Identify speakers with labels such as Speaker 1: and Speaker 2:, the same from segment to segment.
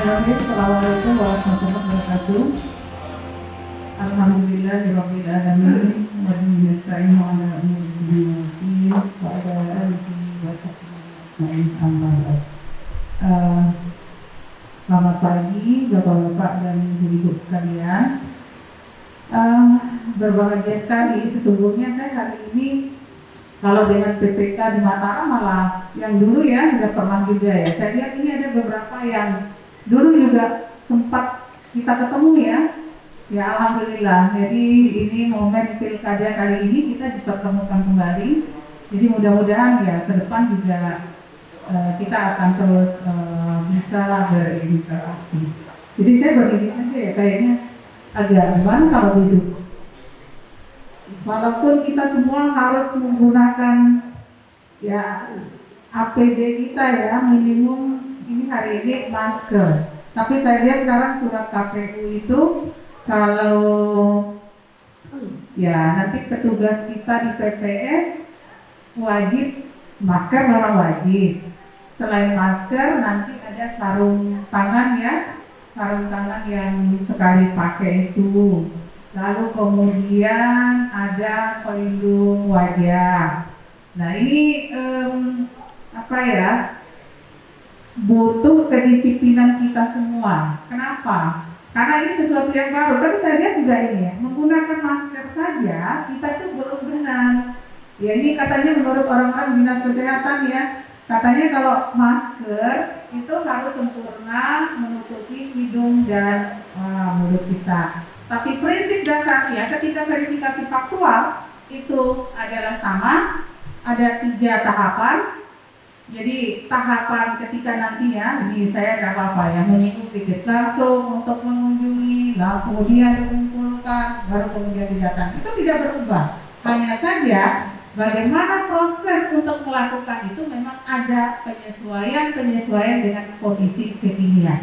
Speaker 1: Bismillahirrahmanirrahim. Assalamualaikum warahmatullahi wabarakatuh. Alhamdulillahirabbil alamin wa bihi nasta'inu 'ala umuri dunya wa ala alihi wa sahbihi amma ba'd. Selamat pagi Bapak-bapak dan ibu-ibu sekalian. Berbahagia sekali sesungguhnya saya hari ini kalau dengan PPK di Mataram malah yang dulu ya sudah pernah juga ya. Saya lihat ini ada beberapa yang dulu juga sempat kita ketemu ya. Ya alhamdulillah. Jadi ini momen pilkada kali ini kita dipertemukan kembali. Jadi mudah-mudahan ya ke depan juga kita akan terus bisa berinteraksi. Jadi saya berdiri aja ya kayaknya agak gimana kalau duduk. Walaupun kita semua harus menggunakan ya APD kita ya minimum ini hari ini masker. Tapi saya lihat sekarang surat KPU itu kalau ya nanti petugas kita di PPS wajib masker memang wajib. Selain masker nanti ada sarung tangan ya, sarung tangan yang sekali pakai itu. Lalu kemudian ada pelindung wajah. Nah ini apa ya? Butuh kedisiplinan kita semua. Kenapa? Karena ini sesuatu yang baru. Tapi saya lihat juga ini ya, menggunakan masker saja kita itu belum benar. Ya ini katanya menurut orang-orang dinas kesehatan ya, katanya kalau masker itu harus sempurna menutupi hidung dan mulut kita. Tapi prinsip dasarnya ketika verifikasi faktual itu adalah sama, ada 3 tahapan. Jadi tahapan ketika nanti ya, ini saya tidak apa-apa ya, menyinggung tiket langsung untuk mengunjungi, lalu kemudian dikumpulkan, baru kemudian didatang. Itu tidak berubah. Hanya saja bagaimana proses untuk melakukan itu memang ada penyesuaian dengan kondisi kekinian.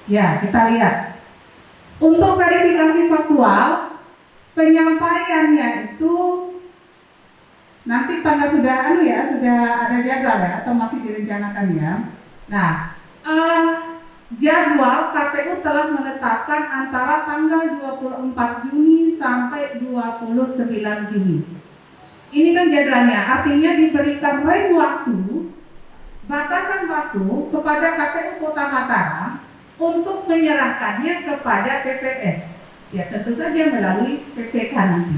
Speaker 1: Ya, kita lihat. Untuk verifikasi faktual, penyampaiannya itu nanti tanggal sudah ada jadwal ya, atau masih direncanakan ya. Nah, jadwal KPU telah menetapkan antara tanggal 24 Juni sampai 29 Juni. Ini kan jadwalnya, artinya diberikan rentang waktu, batasan waktu kepada KPU Kota Mataram untuk menyerahkannya kepada PPS. Ya tentu saja melalui PPK nanti.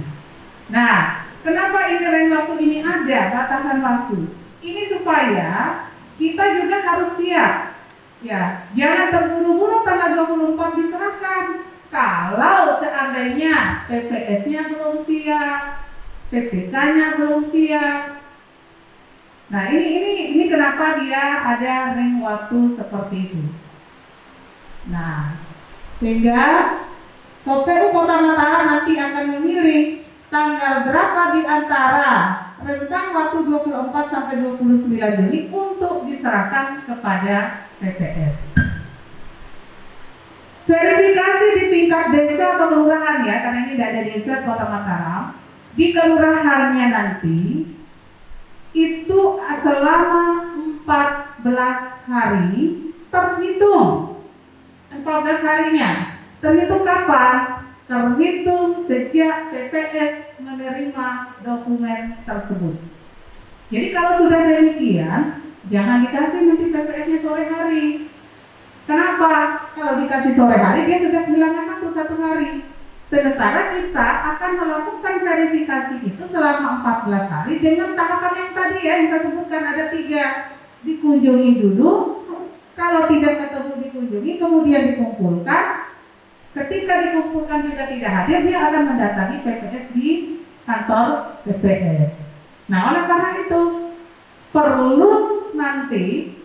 Speaker 1: Nah, kenapa ini rentang waktu ini ada, batasan waktu? Ini supaya kita juga harus siap. Ya, jangan terburu-buru tanggal 24 diserahkan. Kalau seandainya PPS-nya belum siap, PPK-nya belum siap. Nah, ini kenapa dia ada rentang waktu seperti itu. Nah, sehingga KPU Kota Mataram nanti akan memilih tanggal berapa di antara rentang waktu 24 sampai 29 Juni untuk diserahkan kepada PPS. Verifikasi di tingkat desa atau kelurahan ya, karena ini tidak ada desa Kota Mataram. Di kelurahannya nanti itu selama 14 hari terhitung 14 harinya. Terhitung kapan? Terhitung sejak PPS menerima dokumen tersebut. Jadi kalau sudah demikian, jangan dikasih nanti PPS-nya sore hari. Kenapa? Kalau dikasih sore hari, dia sudah kehilangan waktu 1 hari. Sementara kita akan melakukan verifikasi itu selama 14 hari dengan tahapan yang tadi ya, yang saya sebutkan ada 3. Dikunjungi dulu, kalau tidak ketemu dikunjungi, kemudian dikumpulkan. Ketika dikumpulkan juga tidak hadir, dia akan mendatangi PPS di kantor PPS. Nah, oleh karena itu perlu nanti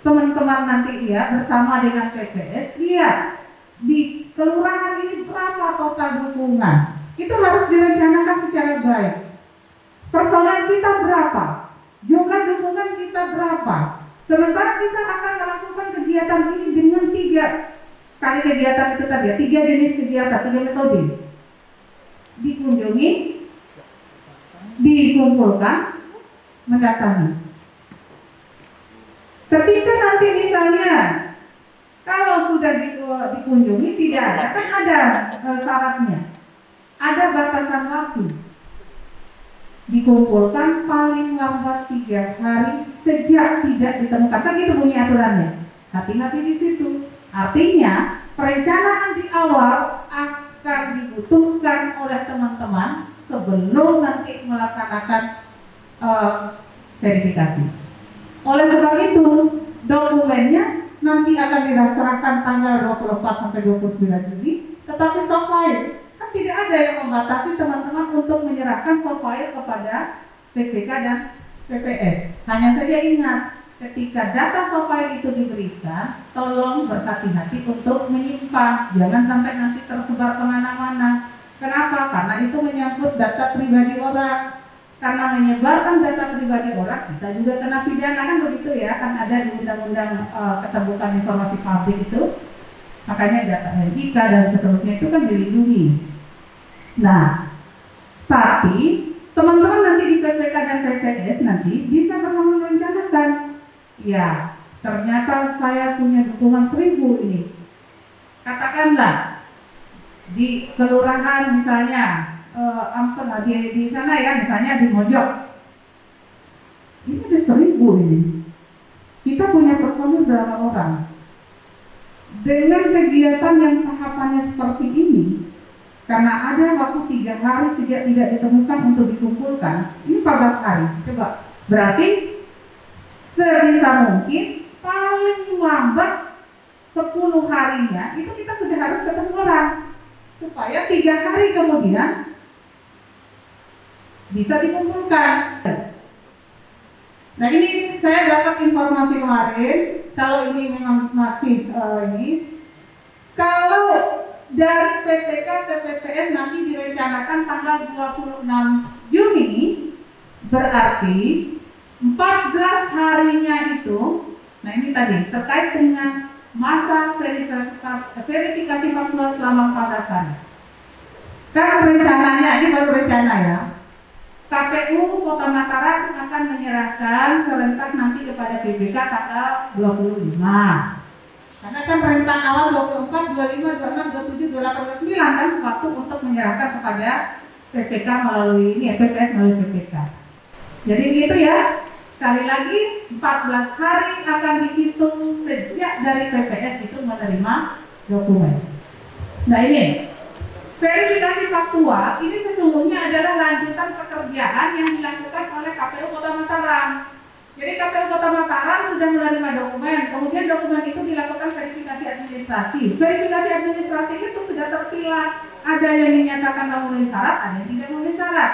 Speaker 1: teman-teman nanti ya bersama dengan PPS lihat di kelurahan ini berapa total dukungan. Itu harus direncanakan secara baik. Personel kita berapa? Jumlah dukungan kita berapa? Sementara kita akan melakukan kegiatan ini dengan 3 kali kegiatan itu tadi ya, 3 jenis kegiatan, 3 metode. Dikunjungi, dikumpulkan, mendatangi. Ketika nanti misalnya Kalau sudah dikunjungi tidak ada, kan ada syaratnya, ada batasan waktu. Dikumpulkan paling lambat 3 hari sejak tidak ditemukan. Kan itu bunyi aturannya. Hati-hati di situ. Artinya perencanaan di awal akan dibutuhkan oleh teman-teman sebelum nanti melaksanakan verifikasi. Oleh sebab itu dokumennya nanti akan diserahkan tanggal 24 sampai 29 Juli, tetapi soft file kan tidak ada yang membatasi teman-teman untuk menyerahkan soft file kepada PPK dan PPS. Hanya saja ingat, ketika data soft file itu diberikan, tolong berhati-hati untuk menyimpan, jangan sampai nanti tersebar kemana-mana. Kenapa? Karena itu menyangkut data pribadi orang. Karena menyebarkan data pribadi orang, kita juga kena pidana, kan begitu ya, kan ada di Undang-Undang Keterbukaan Informasi Publik itu. Makanya data NIK dan seterusnya itu kan dilindungi. Nah, tapi teman-teman nanti di PPK dan PPS nanti bisa pernah merencanakan, ya ternyata saya punya dukungan 1000 ini. Katakanlah di kelurahan misalnya, di sana ya, misalnya di Mojok, ini ada 1000 ini. Kita punya personil berapa orang? Dengan kegiatan yang tahapannya seperti ini, karena ada waktu 3 hari sejak tidak ditemukan untuk dikumpulkan, ini 14 hari. Coba, berarti sebisa mungkin paling lambat 10 harinya itu kita sudah harus ketemu orang, supaya 3 hari kemudian bisa dikumpulkan. Nah, ini saya dapat informasi kemarin, kalau ini memang masih kalau dari PPK ke PPS nanti direncanakan tanggal 26 Juni, berarti 14 harinya itu, nah ini tadi terkait dengan masa verifikasi faktual selama 14 hari. Kan rencananya, ini baru rencana ya, KPU Kota Mataram akan menyerahkan serentak nanti kepada PBK tanggal 25. Karena kan rentang awal 24, 25, 26, 27, 28, 29 kan waktu untuk menyerahkan kepada PPK melalui ini ya, PPS melalui PPK. Jadi gitu ya. Sekali lagi 14 hari akan dihitung sejak dari PPS itu menerima dokumen. Nah ini verifikasi faktual ini sesungguhnya adalah lanjutan pekerjaan yang dilakukan oleh KPU Kota Mataram. Jadi KPU Kota Mataram sudah menerima dokumen, kemudian dokumen itu dilakukan verifikasi administrasi. Verifikasi administrasi itu sudah terpilah, ada yang dinyatakan memenuhi syarat, ada yang tidak memenuhi syarat.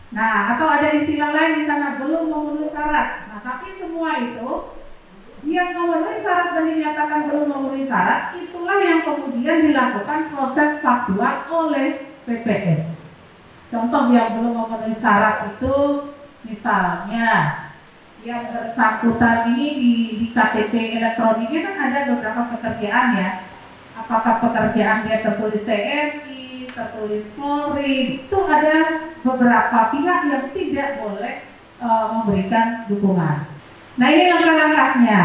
Speaker 1: Nah, atau ada istilah lain di sana belum memenuhi syarat. Nah, tapi semua itu yang memenuhi syarat dan dinyatakan belum memenuhi syarat, itulah yang kemudian dilakukan proses faktual oleh PPS. Contoh yang belum memenuhi syarat itu, misalnya yang bersangkutan ini di KTP elektroniknya kan ada beberapa pekerjaan ya. Apakah pekerjaan dia tertulis TNI, tertulis Polri, itu ada beberapa pihak yang tidak boleh memberikan dukungan. Nah ini langkah-langkahnya.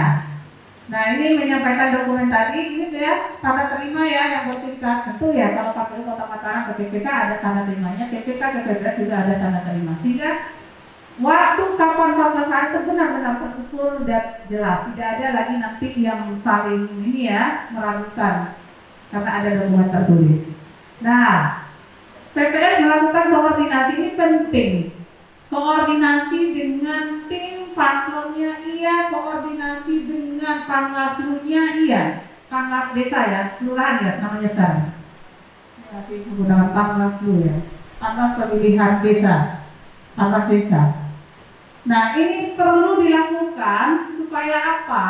Speaker 1: Nah ini menyampaikan dokumen tadi, ini saya tanda terima ya yang bertingkat. Tentu ya kalau KPU Kota Mataram ke PPK ada tanda terimanya, PPK ke PPS juga ada tanda terima. Sehingga waktu kapan 14 hari itu benar-benar terukur dan jelas. Tidak ada lagi nanti yang saling ini ya meragukan karena ada dokumen tertulis. Nah, PPS melakukan koordinasi ini penting. Koordinasi dengan tim paslonnya iya, koordinasi dengan panwaslunya iya, panwas desa ya, kelurahan ya namanya sekarang. Masih menggunakan panwaslu ya, panwas pemilihan desa, panwas desa. Nah ini perlu dilakukan supaya apa?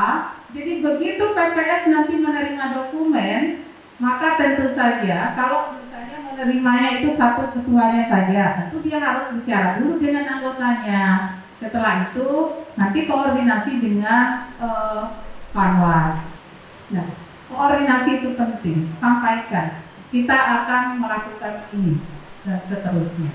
Speaker 1: Jadi begitu PPS nanti menerima dokumen, maka tentu saja kalau misalnya menerimanya itu satu ketuanya saja, tentu dia harus bicara dulu dengan anggotanya. Setelah itu nanti koordinasi dengan panwas. Nah koordinasi itu penting, sampaikan kita akan melakukan ini dan seterusnya.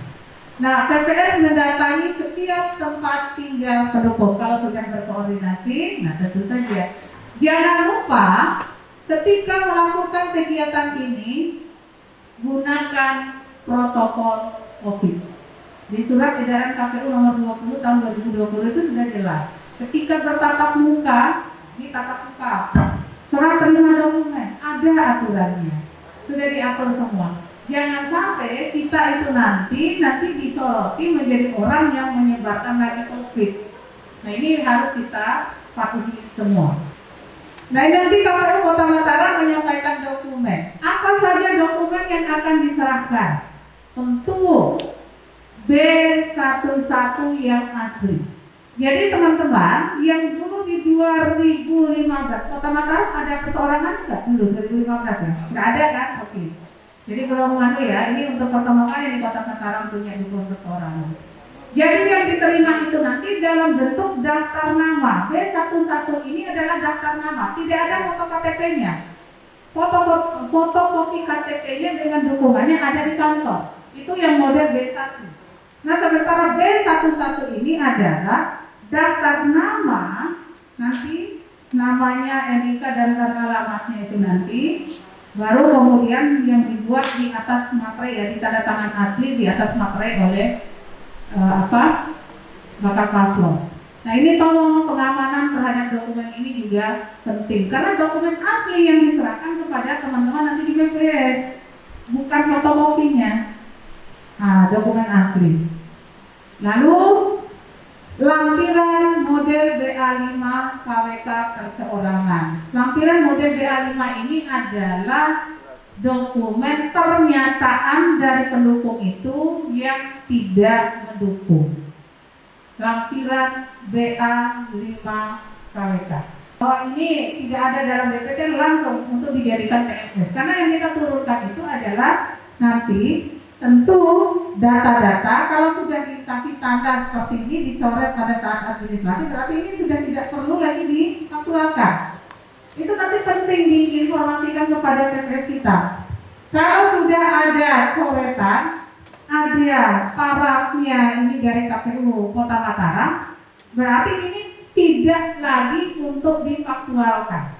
Speaker 1: Nah, PPS mendatangi setiap tempat tinggal pendukung. Kalau sudah berkoordinasi, nah tentu saja jangan lupa ketika melakukan kegiatan ini gunakan protokol COVID. Di surat edaran KPU nomor 20 tahun 2020 itu sudah jelas. Ketika bertatap muka, ini tatap muka, serah terima dokumen, ada aturannya, sudah diatur semua. Jangan sampai kita itu nanti disoroti menjadi orang yang menyebarkan lagi COVID. Nah ini harus kita patuhi semua. Nah nanti KPU Kota Mataram menyampaikan dokumen. Apa saja dokumen yang akan diserahkan? Tentu B11 yang asli. Jadi teman-teman yang dulu di 2015 Kota Mataram ada perseorangan enggak dulu 2015 ya? Enggak ada kan? Oke. Jadi belum mengadu ya, ini untuk pertama kali di Kota Mataram punya dukungan perseorangan. Jadi yang diterima itu nanti dalam bentuk daftar nama. B11 ini adalah daftar nama, tidak ada foto KTP-nya. Fotokopi KTP-nya dengan dokumennya ada di kantor. Itu yang model B1. Nah, sementara B11 ini adalah daftar nama, nanti namanya NIK dan tanggal alamatnya itu nanti, baru kemudian yang dibuat di atas materai ya, ditanda tangan asli di atas materai oleh bakal paslon. Nah ini tolong pengamanan terhadap dokumen ini juga penting karena dokumen asli yang diserahkan kepada teman-teman nanti di BPS, bukan fotokopinya. Nah dokumen asli. Lalu lampiran model BA5 KWK perseorangan. Lampiran model BA5 ini adalah dokumen pernyataan dari pendukung itu yang tidak mendukung. Lampiran BA5 KWK. Bahwa ini tidak ada dalam DPT langsung untuk dijadikan TFS. Karena yang kita turunkan itu adalah nanti tentu data-data kalau sudah dikasih tanda seperti ini dicoret pada saat administrasi berarti ini sudah tidak perlu lagi diaktualkan. Itu nanti penting diinformasikan kepada TPS kita. Kalau sudah ada coretan, ada parafnya ini dari KPU Kota Mataram, berarti ini tidak lagi untuk difaktualkan.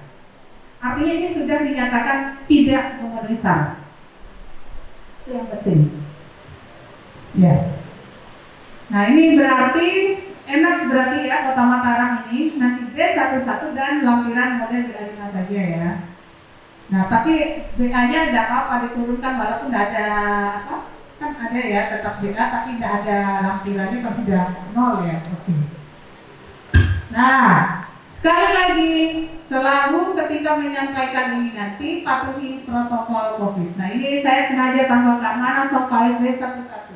Speaker 1: Artinya ini sudah dinyatakan tidak memenuhi syarat. Itu yang penting. Ya. Nah ini berarti enak berarti ya Kota Mataram ini nanti B11 dan lampiran model BA5 saja ya. Nah tapi BA-nya tidak apa-apa diturunkan walaupun tidak ada apa, kan ada ya tetap BA tapi tidak ada lampirannya kan sudah nol ya. Oke. Nah sekali lagi selalu ketika menyampaikan ini nanti patuhi protokol COVID. Nah ini saya sengaja tambahkan mana file B11.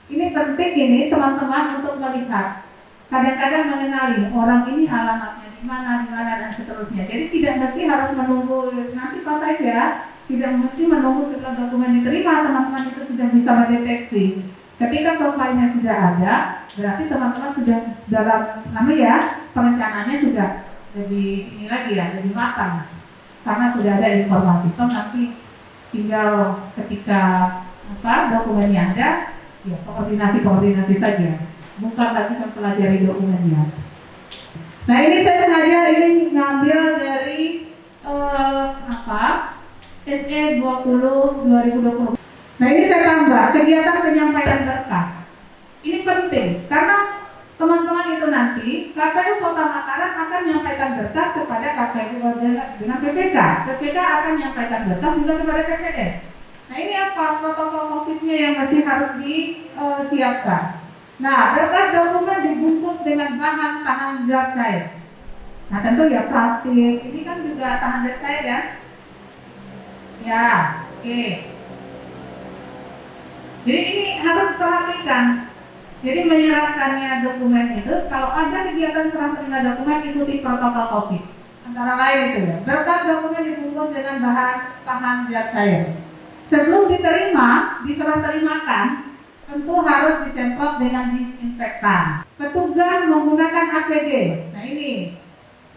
Speaker 1: Ini penting ini teman-teman untuk melihat. Kadang-kadang mengenali orang ini alamatnya di mana dan seterusnya. Jadi tidak mesti harus menunggu nanti pas saja, tidak mesti menunggu setelah dokumen diterima teman-teman itu sudah bisa mendeteksi. Ketika profilnya sudah ada, berarti teman-teman sudah dalam perencanaannya sudah lebih ini lagi ya, lebih matang. Karena sudah ada informasi. Toh nanti tinggal ketika dokumennya ada, ya koordinasi saja. Bukan lagi mempelajari dokumennya. Nah ini saya sengaja ini ngambil dari SE 20 2020. Nah ini saya tambah kegiatan penyampaian berkas. Ini penting karena teman-teman itu nanti KPU Kota Mataram akan menyampaikan berkas kepada KPU dengan PPK. PPK akan menyampaikan berkas juga kepada PPS. Nah ini apa protokol COVID-nya yang masih harus disiapkan. Nah, berkas dokumen dibungkus dengan bahan tahan zat cair. Nah, tentu ya plastik. Ini kan juga tahan zat cair ya. Ya, oke. Jadi ini harus diperhatikan. Jadi menyerahkannya dokumen itu, kalau ada kegiatan serah terima dokumen ikuti protokol COVID. Antara lain itu ya. Berkas dokumen dibungkus dengan bahan tahan zat cair. Sebelum diterima, diserah terimakan. Tentu harus disemprot dengan disinfektan. Petugas menggunakan APD. Nah ini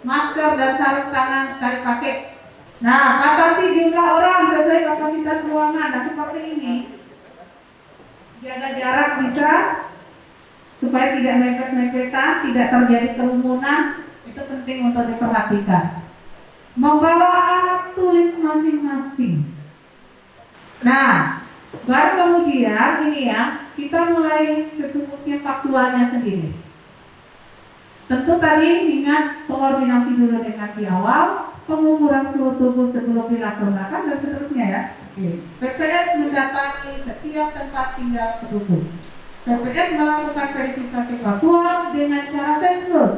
Speaker 1: masker dan sarung tangan sekali pakai. Nah batasi jumlah orang sesuai kapasitas ruangan. Nah seperti ini. Jaga jarak bisa supaya tidak mepet-mepetan, tidak terjadi kerumunan. Itu penting untuk diperhatikan. membawa alat tulis masing-masing. Nah, baru kemudian ini ya, kita mulai sesungguhnya faktualnya sendiri. Tentu tadi ingat koordinasi dulu dengan di awal, pengukuran suhu tubuh sebelum dilaksanakan dan seterusnya ya. PPS mendatangi setiap tempat tinggal penduduk. PPS melakukan verifikasi faktual dengan cara sensus,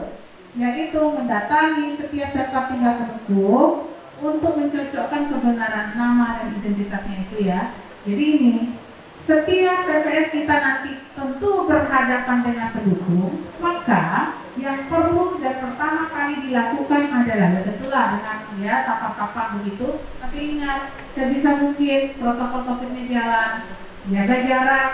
Speaker 1: yaitu mendatangi setiap tempat tinggal penduduk untuk mencocokkan kebenaran nama dan identitasnya itu ya. Jadi ini, setiap PPS kita nanti tentu berhadapan dengan pendukung, maka yang perlu dan pertama kali dilakukan adalah tentulah dengan ya sapa-sapa begitu. Tapi ingat, sebisa mungkin protokol COVID-nya jalan, jaga jarak,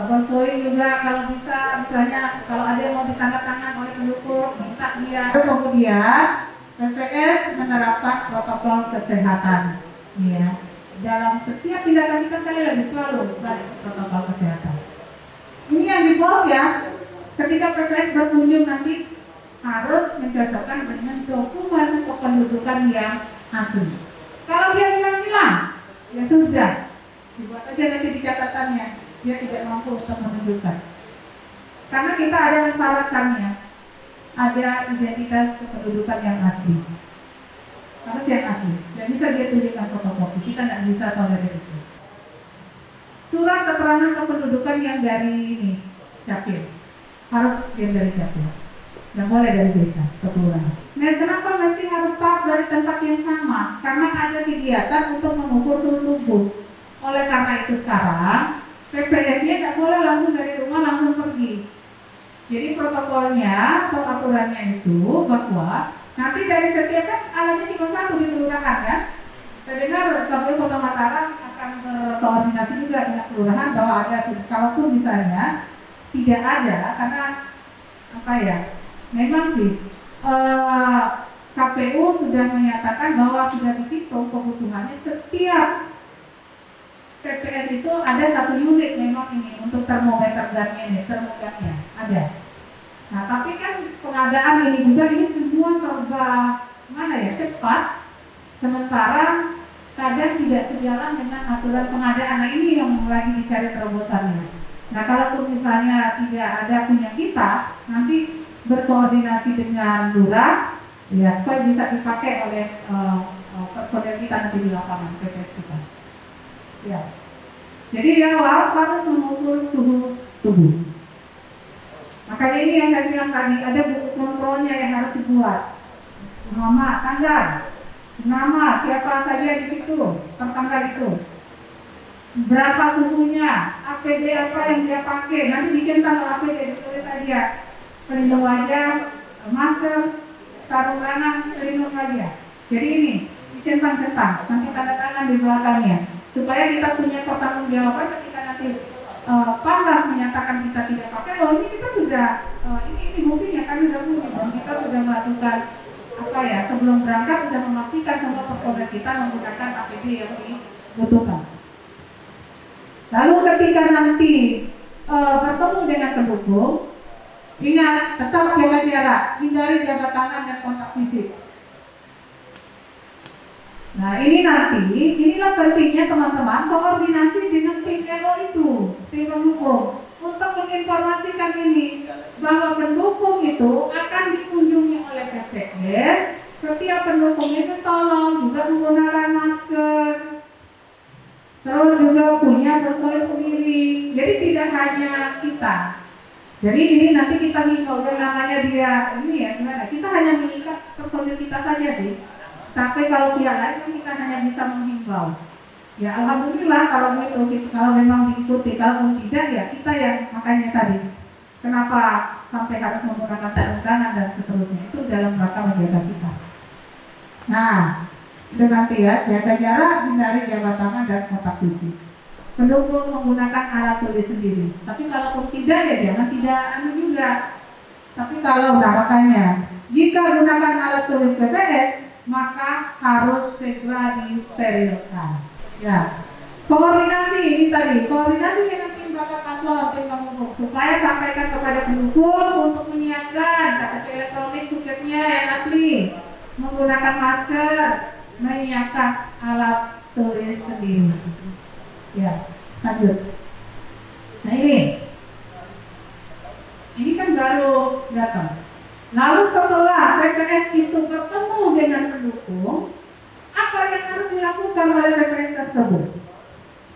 Speaker 1: berpoin juga kalau bisa, misalnya kalau ada yang mau ditandatangan oleh pendukung, minta dia. Kemudian PPS menerapkan protokol kesehatan, ya. Dalam setiap tindakan kita sekali lagi selalu balik protokol kesehatan. Ini yang dibawa ya. Ketika PPS berkunjung nanti harus mencocokkan dengan dokumen kependudukan yang asli. Kalau dia hilang, ya sudah, dibuat aja nanti di catatannya. Dia tidak mampu untuk menunjukkan. Karena kita ada mensyaratkannya, ada identitas kependudukan yang asli. Harus yang asli, dan bisa dia tunjukkan fotokopi. Kita nggak bisa tolerir itu. Surat keterangan kependudukan yang dari ini, Capil, harus yang dari Capil. Nggak boleh dari desa, kelurahan. Nah, kenapa mesti harus start dari tempat yang sama? Karena ada kegiatan untuk mengukur suhu tubuh. Oleh karena itu sekarang PPS-nya nggak boleh langsung dari rumah langsung pergi. Jadi protokolnya atau aturannya itu bahwa nanti dari setiap kan alatnya cuma satu di kelurahan ya. Saya dengar KPU Kota Mataram akan berkoordinasi juga dengan kelurahan bahwa ada, kalaupun misalnya tidak ada karena apa ya? Memang sih KPU sudah menyatakan bahwa sudah dihitung kebutuhannya setiap PPS itu ada satu unit memang ini untuk termometer gunnya, termometernya ada. Nah, tapi kan pengadaan ini juga ini semua serba mana ya cepat, sementara kadang tidak sejalan dengan aturan pengadaan. Nah, ini yang lagi dicari terobosannya. Nah, kalaupun misalnya tidak ada punya kita, nanti berkoordinasi dengan lurah, ya supaya bisa dipakai oleh personel kita nanti di lapangan PPS kita. Ya. Jadi di awal harus mengukur suhu tubuh. Makanya ini yang saya bilang tadi, ada buku kontrolnya yang harus dibuat. Nama, tanggal, nama siapa saja di situ, tertanggal itu. Berapa suhunya, APD apa yang dia pakai, nanti dicentak APD ditulis saja. Pelindung wajah, masker, sarung tangan, pelindung wajah. Jadi ini dicentang-centang, nanti tanda tangan di belakangnya. Supaya kita punya pertanggungjawaban ketika nanti Pangkas menyatakan kita tidak pakai, oh ini kita sudah ini buktinya kami sudah punya, dan kita sudah melakukan apa ya sebelum berangkat sudah memastikan semua personel kita menggunakan APD yang dibutuhkan. Lalu ketika nanti bertemu dengan pendukung, ingat tetap jaga jarak, hindari jabat tangan dan kontak fisik. Nah ini nanti, inilah pentingnya teman-teman koordinasi dengan tim LO itu, tim pendukung, untuk menginformasikan ini bahwa pendukung itu akan dikunjungi oleh PPS. Setiap pendukung itu tolong juga menggunakan masker, terus juga punya berpoin sendiri. Jadi tidak hanya kita. Jadi ini nanti kita himbau, namanya dia ini ya, gimana? Kita hanya mengikat personil kita saja sih. Tapi kalau pihak lain kita hanya bisa menghimbau. Ya alhamdulillah kalau itu, kalau memang diikuti, kalau tidak ya kita yang makanya tadi. Kenapa sampai harus menggunakan sarung tangan dan seterusnya itu dalam rangka menjaga kita. Nah itu nanti ya, jaga jarak, hindari jabat tangan dan kontak fisik. Pendukung menggunakan alat tulis sendiri. Tapi kalaupun tidak ya jangan tidak juga. Tapi kalau makanya jika gunakan alat tulis PPS maka harus segera disterilkan. Ya, koordinasi ini tadi, koordinasi dengan tim Bapak Paslon, tim pendukung, supaya sampaikan kepada pendukung untuk menyiapkan KTP elektronik suketnya yang asli, menggunakan masker, menyiapkan alat tulis sendiri. Ya, lanjut. Nah ini kan baru datang. Lalu setelah PPS itu bertemu dengan pendukung, apa yang harus dilakukan oleh PPS tersebut?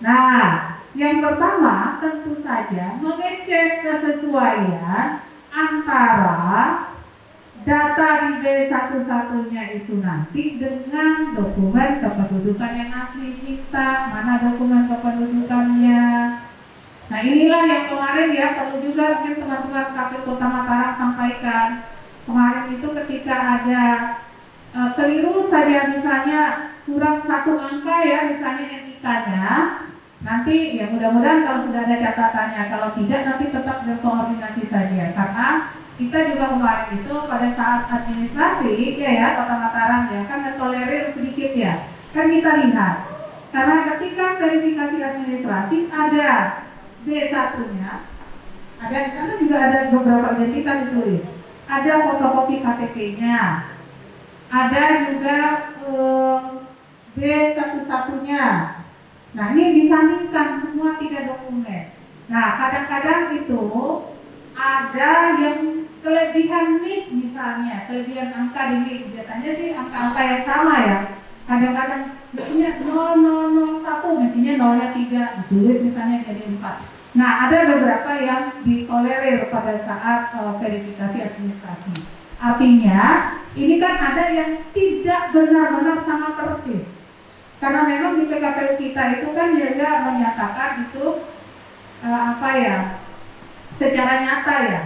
Speaker 1: Nah, yang pertama tentu saja mengecek kesesuaian antara data di B11-nya itu nanti dengan dokumen kependudukan yang asli kita, mana dokumen kependudukannya. Nah inilah yang kemarin ya, perlu juga mungkin teman-teman KPU Kota Mataram sampaikan. Kemarin itu ketika ada keliru saja, misalnya kurang satu angka ya, misalnya NIK-nya, nanti ya mudah-mudahan kalau sudah ada catatannya, kalau tidak nanti tetap berkoordinasi saja, karena kita juga kemarin itu pada saat administrasi ya Kota Mataram ya kan tolerir sedikit ya, kan kita lihat karena ketika verifikasi administrasi ada B1-nya, ada di sana juga ada beberapa identitas ditulis, ada fotokopi KTP-nya, ada juga B11-nya. Nah ini disandingkan semua 3 dokumen. Nah kadang-kadang itu ada yang kelebihan nih, misalnya kelebihan angka di nih, biasanya sih angka-angka yang sama ya. Kadang-kadang biasanya 0001, mestinya 0-nya 3, ditulis misalnya jadi 4. Nah ada beberapa yang ditolerir pada saat verifikasi administrasi. Artinya ini kan ada yang tidak benar-benar sama persis. Karena memang di PKPU kita itu kan juga menyatakan itu secara nyata ya.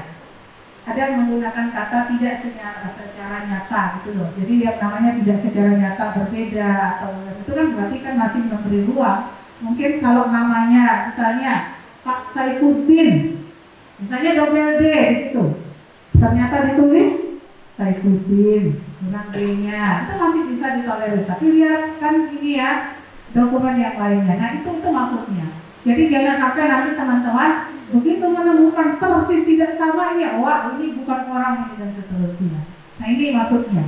Speaker 1: Ada yang menggunakan kata tidak secara nyata gitu loh. Jadi yang namanya tidak secara nyata berbeda atau itu kan berarti kan masih memberi ruang. Mungkin kalau namanya misalnya Pak Saifuddin, misalnya double D di situ, ternyata ditulis Saifuddin dengan D-nya, itu masih bisa ditolerir. Tapi lihat kan ini ya dokumen yang lainnya. Nah itu maksudnya. Jadi jangan sampai nanti teman-teman begitu menemukan persis tidak sama ini, wah ini bukan orang ini dan seterusnya. Nah ini maksudnya.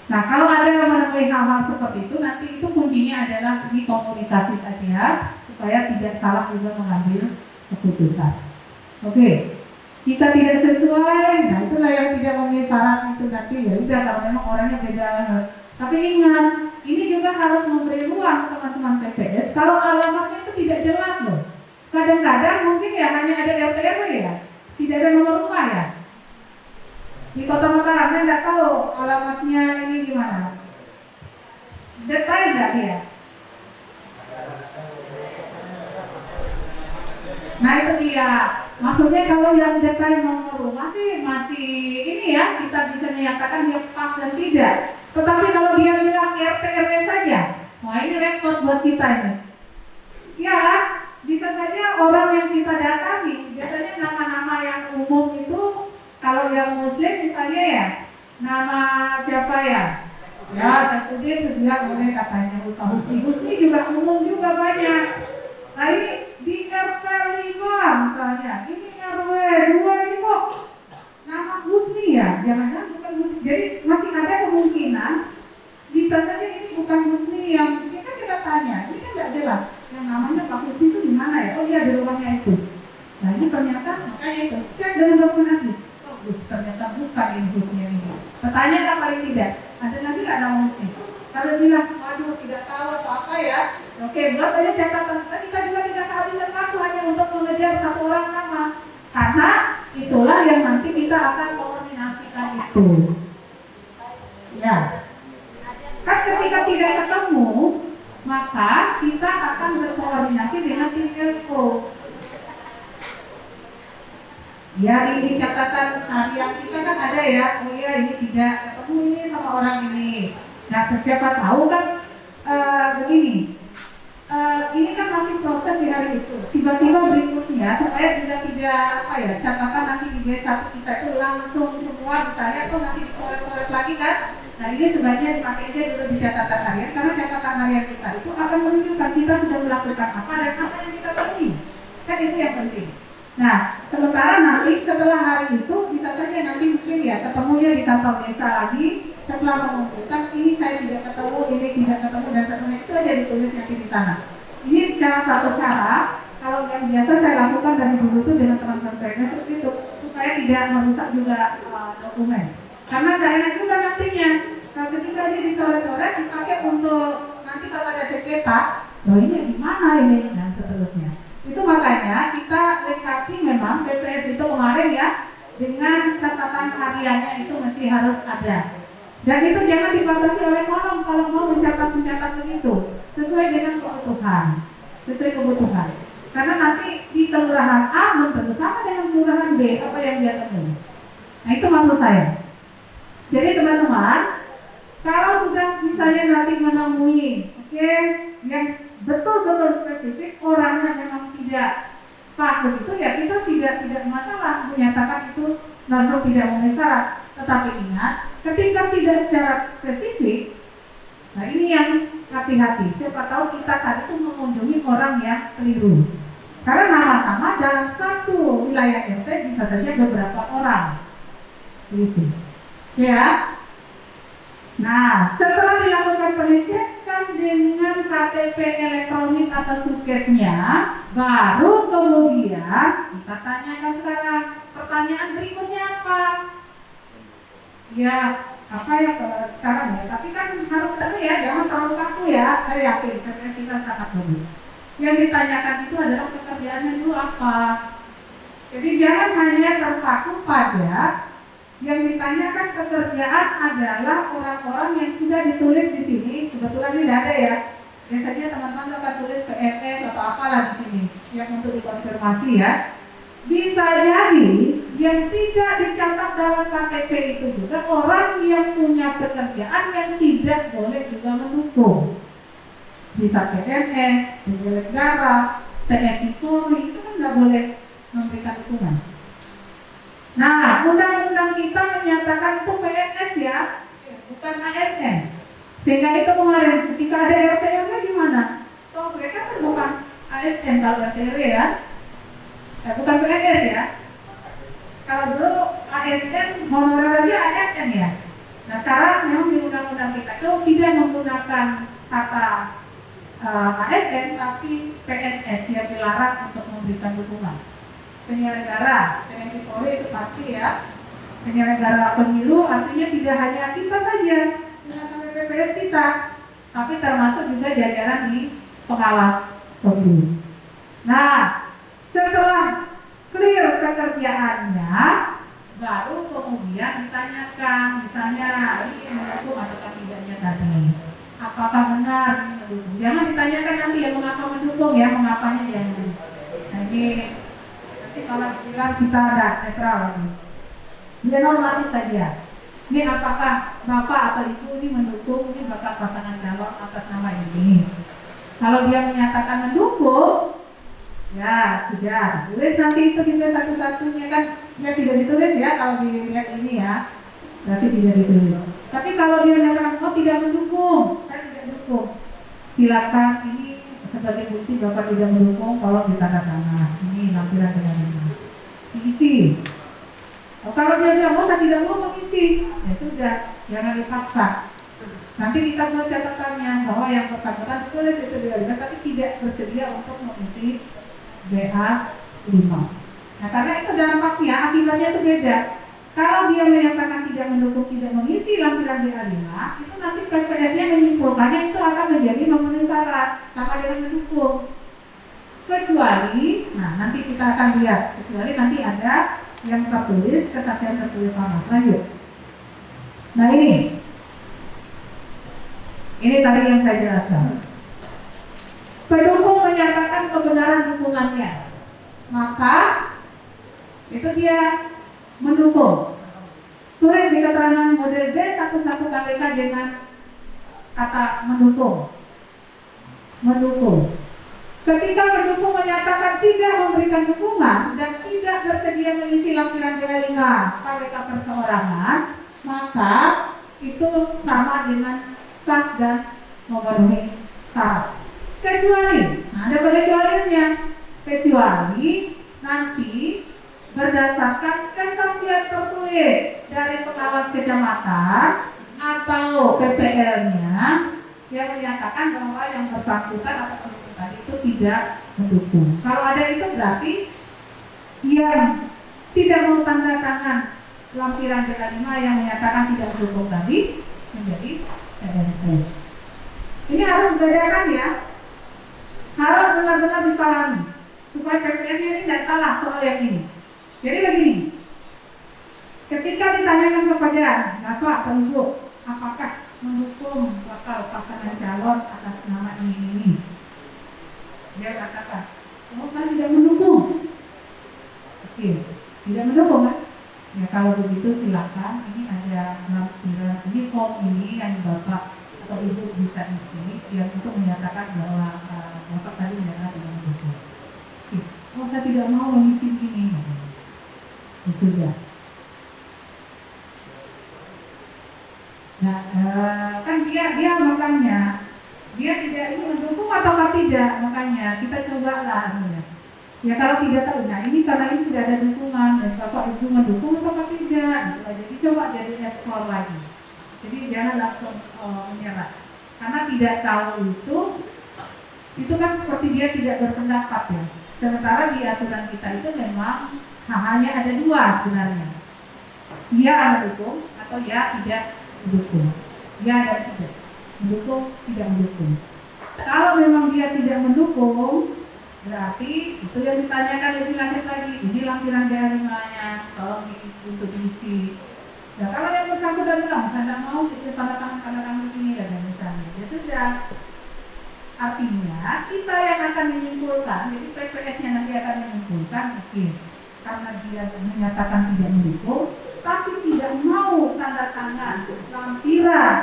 Speaker 1: Nah kalau ada yang menemui hal-hal seperti itu, nanti itu kuncinya adalah di komunikasi saja supaya tidak salah juga mengambil keputusan. Oke. Jika tidak sesuai, nah itulah yang tidak memenuhi syarat itu nanti ya udah kalau memang orangnya beda. Tapi ingat, ini juga harus memberi ruang teman-teman PPS kalau alamatnya itu tidak jelas loh. Kadang-kadang mungkin ya hanya ada RT RW ya, tidak ada nomor rumah ya. Di Kota Mataram saya nggak tahu alamatnya ini di mana. Detail nggak dia? Nah itu dia. Maksudnya kalau yang detail nomor rumah sih masih ini ya, kita bisa menyatakan dia pas dan tidak. Tetapi kalau dia bilang RT RW saja, wah ini repot buat kita ini. Ya, bisa saja orang yang kita datangi, biasanya nama-nama yang umum itu, kalau yang Muslim misalnya ya, nama siapa ya? Ya, Saifuddin juga boleh katanya, Husni juga umum juga banyak. Nah ini di RT 5 misalnya, ini RW 2 ini kok nama Husni ya? Jangan-jangan bukan Husni. Jadi masih ada kemungkinan bisa saja ini bukan Husni yang kita tanya, ini kan tidak jelas. Yang namanya Pak Husni itu di mana ya? Oh iya di rumahnya itu. Nah ini ternyata makanya itu cek dengan dokumen asli. Oh ternyata bukan ini Husni ini. Pertanyaan paling tidak, ada lagi nggak nama Husni? Kalau bilang, waduh tidak tahu atau apa ya? Oke, buat aja catatan. Kita juga tidak kehabisan waktu hanya untuk mengejar satu orang nama. Karena itulah yang nanti kita akan koordinasikan itu. Ya. Kan ketika tidak ketemu, maka kita akan berkoordinasi dengan tim Elko. Ya ini catatan harian kita kan ada ya. Oh iya ini tidak ketemu ini sama orang ini. Nah siapa tahu kan begini. Ini kan masih proses di hari itu. Tiba-tiba berikutnya supaya juga tidak catatan nanti di B1 kita itu langsung semua misalnya atau nanti dikorek-korek lagi kan. Nah ini sebaiknya dipakai aja dulu di catatan harian karena catatan harian kita itu akan menunjukkan kita sudah melakukan apa dan apa yang kita temui. Kan itu yang penting. Nah sementara nanti setelah hari itu bisa saja nanti mungkin ya ketemunya di kantor desa lagi. setelah mengumpulkan ini saya tidak ketemu, ini tidak ketemu dan seterusnya, itu aja ditulis nanti di sana. Ini secara satu cara. Kalau yang biasa saya lakukan dari dulu tuh dengan teman-teman saya seperti itu, supaya tidak merusak juga dokumen. Karena gak enak juga nantinya. Kalau ketika aja dicoret-coret dipakai untuk nanti kalau ada sengketa, loh ini gimana ini dan seterusnya. Itu makanya kita lengkapi memang BPS itu kemarin ya dengan catatan hariannya itu mesti harus ada. Dan itu jangan dibatasi oleh kolom kalau mau mencatat begitu, sesuai dengan kebutuhan. Karena nanti di kelurahan A belum tentu sama dengan kelurahan B apa yang dia temui. Nah itu maksud saya. Jadi teman-teman, kalau sudah misalnya nanti menemui, yang betul-betul spesifik orangnya memang tidak pas begitu ya kita tidak masalah menyatakan itu langsung tidak memenuhi syarat. Tetapi ingat, ketika tidak secara spesifik, nah ini yang hati-hati. Siapa tahu kita tadi itu mengunjungi orang yang keliru. Karena nama-nama dalam satu wilayah RT bisa saja beberapa orang. Gitu. Ya. Nah, setelah dilakukan pengecekan dengan KTP elektronik atau suketnya, baru kemudian kita tanyakan sekarang pertanyaan berikutnya apa? Ya, apa ya sekarang ya? Tapi kan harus tahu ya, jangan terlalu kaku ya. Saya yakin kita sangat bagus. Yang ditanyakan itu adalah pekerjaannya dulu apa. Jadi jangan hanya terpaku pada yang ditanyakan pekerjaan adalah orang-orang yang sudah ditulis di sini. Kebetulan tidak ada ya. Biasanya teman-teman akan tulis ke MS atau apalah di sini yang untuk dikonfirmasi ya. Bisa jadi yang tidak dicatat dalam KTP itu juga orang yang punya pekerjaan yang tidak boleh juga mendukung. Bisa PNS, penyelenggara, TNI Polri itu kan nggak boleh memberikan dukungan. Nah, undang-undang kita menyatakan itu PNS ya, bukan ASN. Sehingga itu kemarin ketika ada RT-RW gimana? Oh mereka kan bukan ASN kalau RT-RW ya, bukan PNS ya. Kalau dulu ASN honorer aja ASN ya. Nah sekarang memang di undang-undang kita itu tidak menggunakan kata ASN tapi PNS yang dilarang untuk memberikan dukungan. Penyelenggara, TNI Polri itu pasti ya. Penyelenggara pemilu artinya tidak hanya kita saja dengan BPS kita, tapi termasuk juga jajaran di pengawas pemilu. Nah, setelah clear pekerjaannya, baru kemudian ditanyakan, misalnya ini mendukung atau tidaknya tadi. Apakah benar ini mendukung? Jangan ditanyakan nanti ya mengapa mendukung ya, mengapanya jangan. Nah ini nanti kalau bilang kita ada netral lagi. Dia normatif saja. Ini apakah bapak atau ibu ini mendukung ini bakal pasangan calon atas nama ini. Kalau dia menyatakan mendukung, ya sudah. Tulis nanti itu ditulis satu-satunya kan dia tidak ditulis ya kalau dilihat ini ya. Berarti tidak ditulis. Tapi kalau dia menyatakan oh tidak mendukung, saya tidak mendukung. Silakan ini sebagai bukti bapak tidak mendukung, kalau ditandatangan. Ini lampiran dengan ini. Diisi. Oh, kalau dia bilang oh saya tidak mau mengisi, ya sudah, jangan dipaksa. Nanti kita buat catatannya bahwa yang bersangkutan tulis itu dia, tapi tidak bersedia untuk mengisi BA5. Nah karena itu dampaknya akibatnya itu beda. Kalau dia menyatakan tidak mendukung, tidak mengisi lampiran BA5, itu nanti PPS-nya menyimpulkannya itu akan menjadi memenuhi syarat sama dengan mendukung. Kecuali, nah nanti kita akan lihat, kecuali nanti ada yang tertulis, kesaksian tertulis sama. Lanjut. Nah ini tadi yang saya jelaskan. Pendukung menyatakan kebenaran dukungannya, maka itu dia mendukung. Tulis di keterangan model B11 KPK dengan kata mendukung. Mendukung. Ketika pendukung menyatakan tidak memberikan dukungan dan tidak bersedia mengisi lampiran B5 KPK perseorangan, maka itu sama dengan sah dan memenuhi syarat. Kecuali, nah ada pengecualiannya. Kecuali nanti berdasarkan kesaksian tertulis dari pengawas kecamatan atau PPL-nya yang menyatakan bahwa yang bersangkutan atau pendukung tadi itu tidak mendukung. Kalau ada itu berarti yang tidak mau tanda tangan lampiran D5 yang menyatakan tidak mendukung tadi menjadi PPL. Ini harus dibedakan ya, harus benar-benar dipahami supaya PPL-nya ini tidak salah soal yang ini. Jadi begini, ketika ditanyakan kepada Bapak atau Ibu, apakah mendukung bakal pasangan calon atas nama ini, dia katakan, oh kan tidak mendukung. Oke, tidak mendukung kan? Ya kalau begitu silakan, ini ada lampiran, ini form ini yang Bapak atau Ibu bisa isi yang untuk menyatakan bahwa Bapak tadi menyatakan tidak mendukung. Oke, oh saya tidak mau mengisi ini. Itu ya. Nah, kan dia makanya dia tidak ini mendukung atau tidak, makanya kita cobalah ya kalau tidak tahu, nah ini karena ini tidak ada dukungan dan Bapak Ibu mendukung atau tidak, gitu. Jadi coba jadi explore lagi. Jadi jangan langsung menyerah, karena tidak tahu itu kan seperti dia tidak berpendapat ya. Sementara di aturan kita itu memang hanya ada dua sebenarnya, ya mendukung atau ya tidak mendukung, ya dan tidak mendukung, tidak mendukung. Kalau memang dia tidak mendukung, berarti itu yang ditanyakan lebih lanjut lagi, ini lampiran D5-nya tolong untuk diisi. Nah kalau yang bersangkutan bilang saya tidak mau itu tanda tangan ini dan misalnya, ya sudah. Artinya kita yang akan menyimpulkan, jadi PPS-nya nanti akan menyimpulkan, oke, karena dia menyatakan tidak mendukung, tapi tidak mau tanda tangan lampiran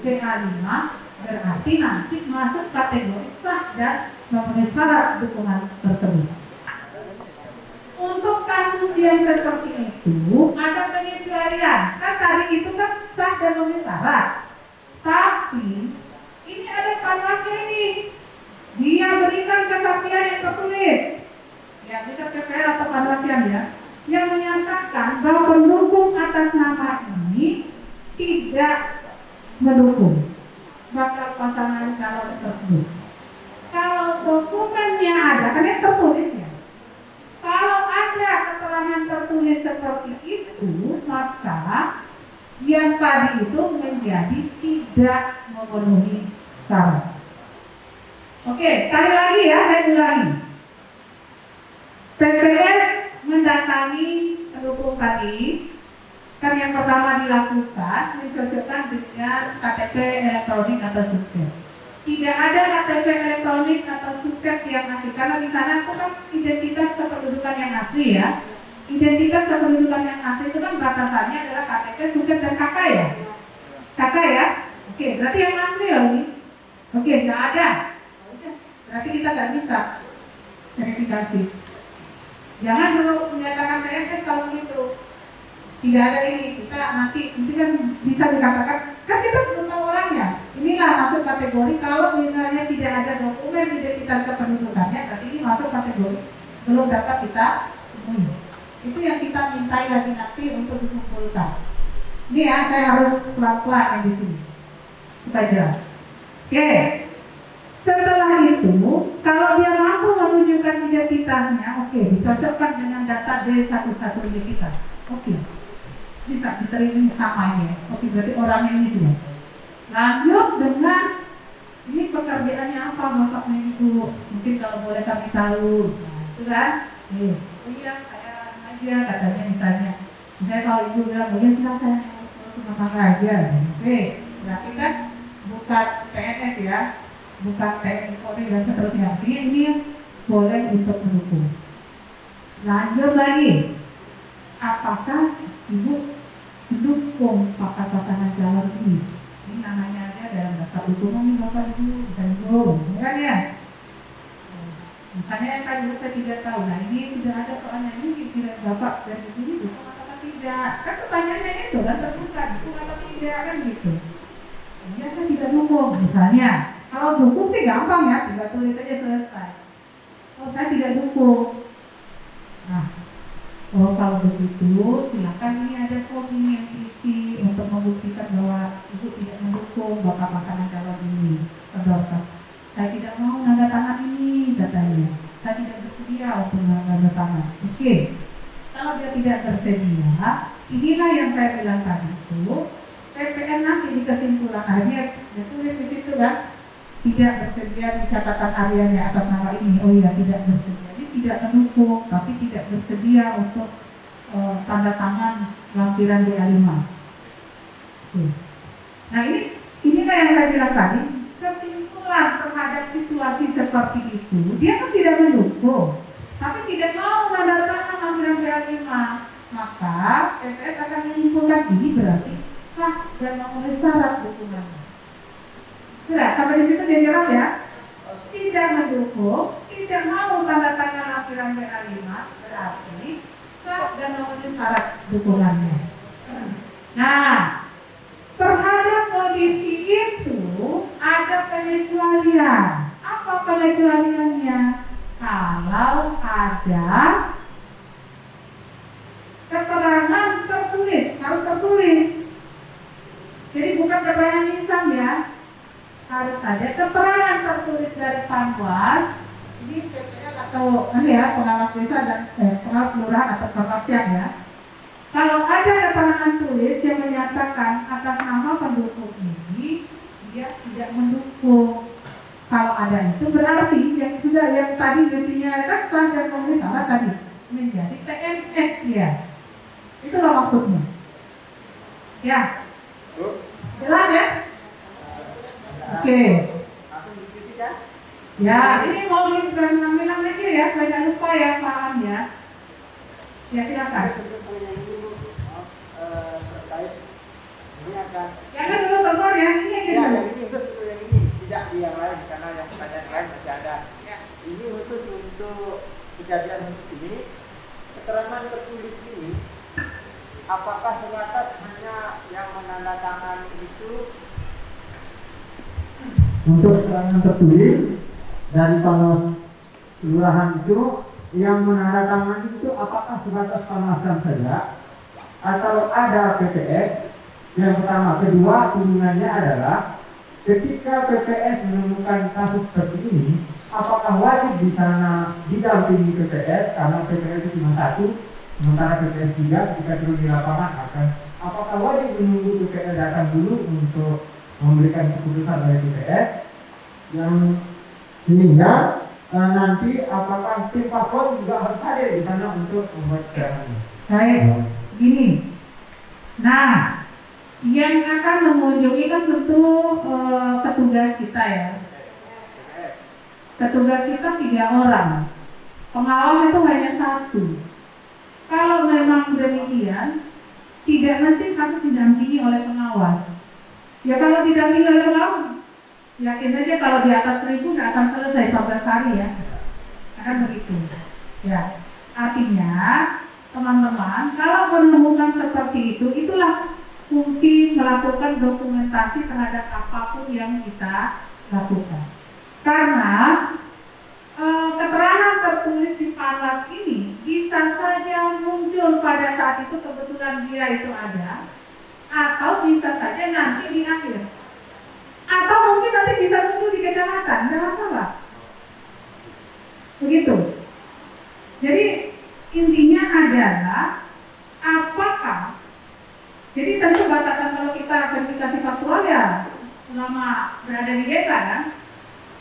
Speaker 1: D5, berarti nanti masuk kategori sah dan memenuhi syarat dukungan tersebut. Untuk kasus yang seperti itu ada penyesuaian, kan tadi itu kan sah dan memenuhi syarat, tapi ini ada panwasnya ini, dia berikan kesaksian yang tertulis, ya bisa PPL atau panwasnya ya, yang menyatakan bahwa pendukung atas nama ini tidak mendukung bakal pasangan calon tersebut. Kalau dokumennya ada, kan yang tertulis ya. Kalau ada keterangan tertulis seperti itu, maka yang tadi itu menjadi tidak memenuhi syarat. Oke, sekali lagi ya, saya ulangi. PPS mendatangi pendukung tadi, kan yang pertama dilakukan dicocokkan dengan KTP elektronik atau suket. Tidak ada KTP elektronik atau suket yang asli, karena di sana itu kan identitas kependudukan yang asli ya. Identitas kependudukan yang asli itu kan batasannya adalah KTP, suket dan KK ya. KK ya. Oke, berarti yang asli loh ini. Oke, nggak ada. Berarti kita nggak bisa verifikasi. Jangan dulu menyatakan TNS kalau gitu. Tidak ada ini, kita nanti kan bisa dikatakan, kan kita belum tahu orangnya. Inilah masuk kategori kalau misalnya tidak ada dokumen identitas kependudukannya, berarti ini masuk kategori belum dapat kita temui. Itu yang kita mintai lagi nanti untuk dikumpulkan. Ini ya, saya harus pelan-pelan di sini supaya jelas. Oke. Setelah itu, kalau dia mampu menunjukkan identitasnya, oke, dicocokkan dengan data D11 identitas. Oke. Bisa diterima samanya. Oke, berarti orangnya ini juga. Lanjut dengan ini pekerjaannya apa Bapak Menko? Mungkin kalau boleh kami tahu. Nah, itu kan? Oh iya, saya aja katanya misalnya. Saya kalau ibu bilang, oh iya silahkan saya rumah tangga aja. Oke, berarti kan bukan PNS ya, bukan TNI Polri dan seterusnya. Ini boleh untuk mendukung. Lanjut lagi. Apakah ibu mendukung pasangan calon ini? Ini namanya aja dalam daftar dukungan nih Bapak Ibu, bukan ibu, kan ya? Misalnya yang tadi saya tidak tahu, nah ini sudah ada soalnya ini kira Bapak dan Ibu ini dukung atau tidak? Kan pertanyaannya itu kan terbuka, dukung atau tidak kan gitu. Ya saya tidak dukung, misalnya. Kalau dukung sih gampang ya, tinggal tulis aja selesai. Oh saya tidak dukung. Nah, oh kalau begitu silakan ini ada form yang diisi untuk membuktikan bahwa ibu mendukung bapak pasangan calon ini, sodorkan. Saya tidak mau nanda tangan ini, katanya. Saya tidak bersedia untuk nanda tangan. Oke. Kalau dia tidak bersedia, inilah yang saya bilang tadi itu. PPN nanti di kesimpulan akhir dia tulis di situ kan, tidak bersedia di catatan hariannya atas nama ini. Oh iya, tidak bersedia. Jadi tidak mendukung, tapi tidak bersedia untuk tanda tangan lampiran DA5. Nah inilah yang saya bilang tadi, kesimpulan terhadap situasi seperti itu, dia kan tidak mendukung, tapi tidak mau tanda tangan lampiran DA5, maka PPS akan menyimpulkan ini berarti sah dan memenuhi syarat dukungannya. Jelas, sampai di situ jadi jelas ya. Tidak mendukung, tidak mau tanda tangan lampiran DA5 berarti sah dan memenuhi syarat dukungannya. Nah, terhadap kondisi itu ada pengecualian. Apa pengecualiannya? Kalau ada keterangan tertulis, harus tertulis. Jadi bukan keterangan lisan ya, harus ada keterangan tertulis dari Panwas. Ini PPL atau ya pengawas desa dan pengawas kelurahan atau perwakilan ya. Kalau ada keterangan tulis yang menyatakan atas nama pendukung ini dia tidak mendukung. Kalau ada itu berarti yang tadi mestinya kan sah dan memenuhi syarat tadi menjadi TNS ya. Itulah maksudnya. Ya. Jelas ya? Oke. Ya, ini mau dibilang lagi ya, supaya jangan lupa ya, paham ya. Ya silakan.
Speaker 2: Terkait ini akan
Speaker 1: Jangan dulu tegur ya, ini aja dulu.
Speaker 2: yang ini khusus untuk yang ini, tidak di yang lain karena yang pertanyaan lain masih ada. Ini khusus untuk kejadian khusus ini, keterangan tertulis ini, apakah sebatas hanya yang menandatangani itu? Untuk keterangan tertulis dari Panwas kelurahan itu yang menandatangani itu apakah sebatas Panwascam saja atau ada PPS? Yang pertama, kedua hubungannya adalah ketika PPS menemukan kasus seperti ini, apakah wajib di sana didampingi PPS karena PPS itu cuma satu, sementara PPS 3 jika turun di lapangan apakah wajib menunggu PPS datang dulu untuk memberikan keputusan dari PPS yang sehingga nanti apakah tim paslon juga harus hadir di sana untuk membuat keterangan.
Speaker 1: Baik, gini. Nah, yang akan mengunjungi kan tentu petugas kita ya. Petugas kita 3 orang. Pengawas itu hanya 1. Kalau memang demikian, tidak mesti harus didampingi oleh pengawas. Ya kalau didampingi oleh pengawas, yakin saja kalau di atas 1000 nggak akan selesai 14 hari ya. Akan begitu. Ya, artinya teman-teman, kalau menemukan seperti itu, itulah fungsi melakukan dokumentasi terhadap apapun yang kita lakukan. Karena keterangan tertulis di Panwas ini bisa saja muncul pada saat itu kebetulan dia itu ada, atau bisa saja nanti di akhir, atau mungkin nanti bisa muncul di kecamatan, tidak masalah. Begitu. Jadi intinya adalah apakah, jadi tentu batasan kalau kita verifikasi faktual ya selama berada di desa kan,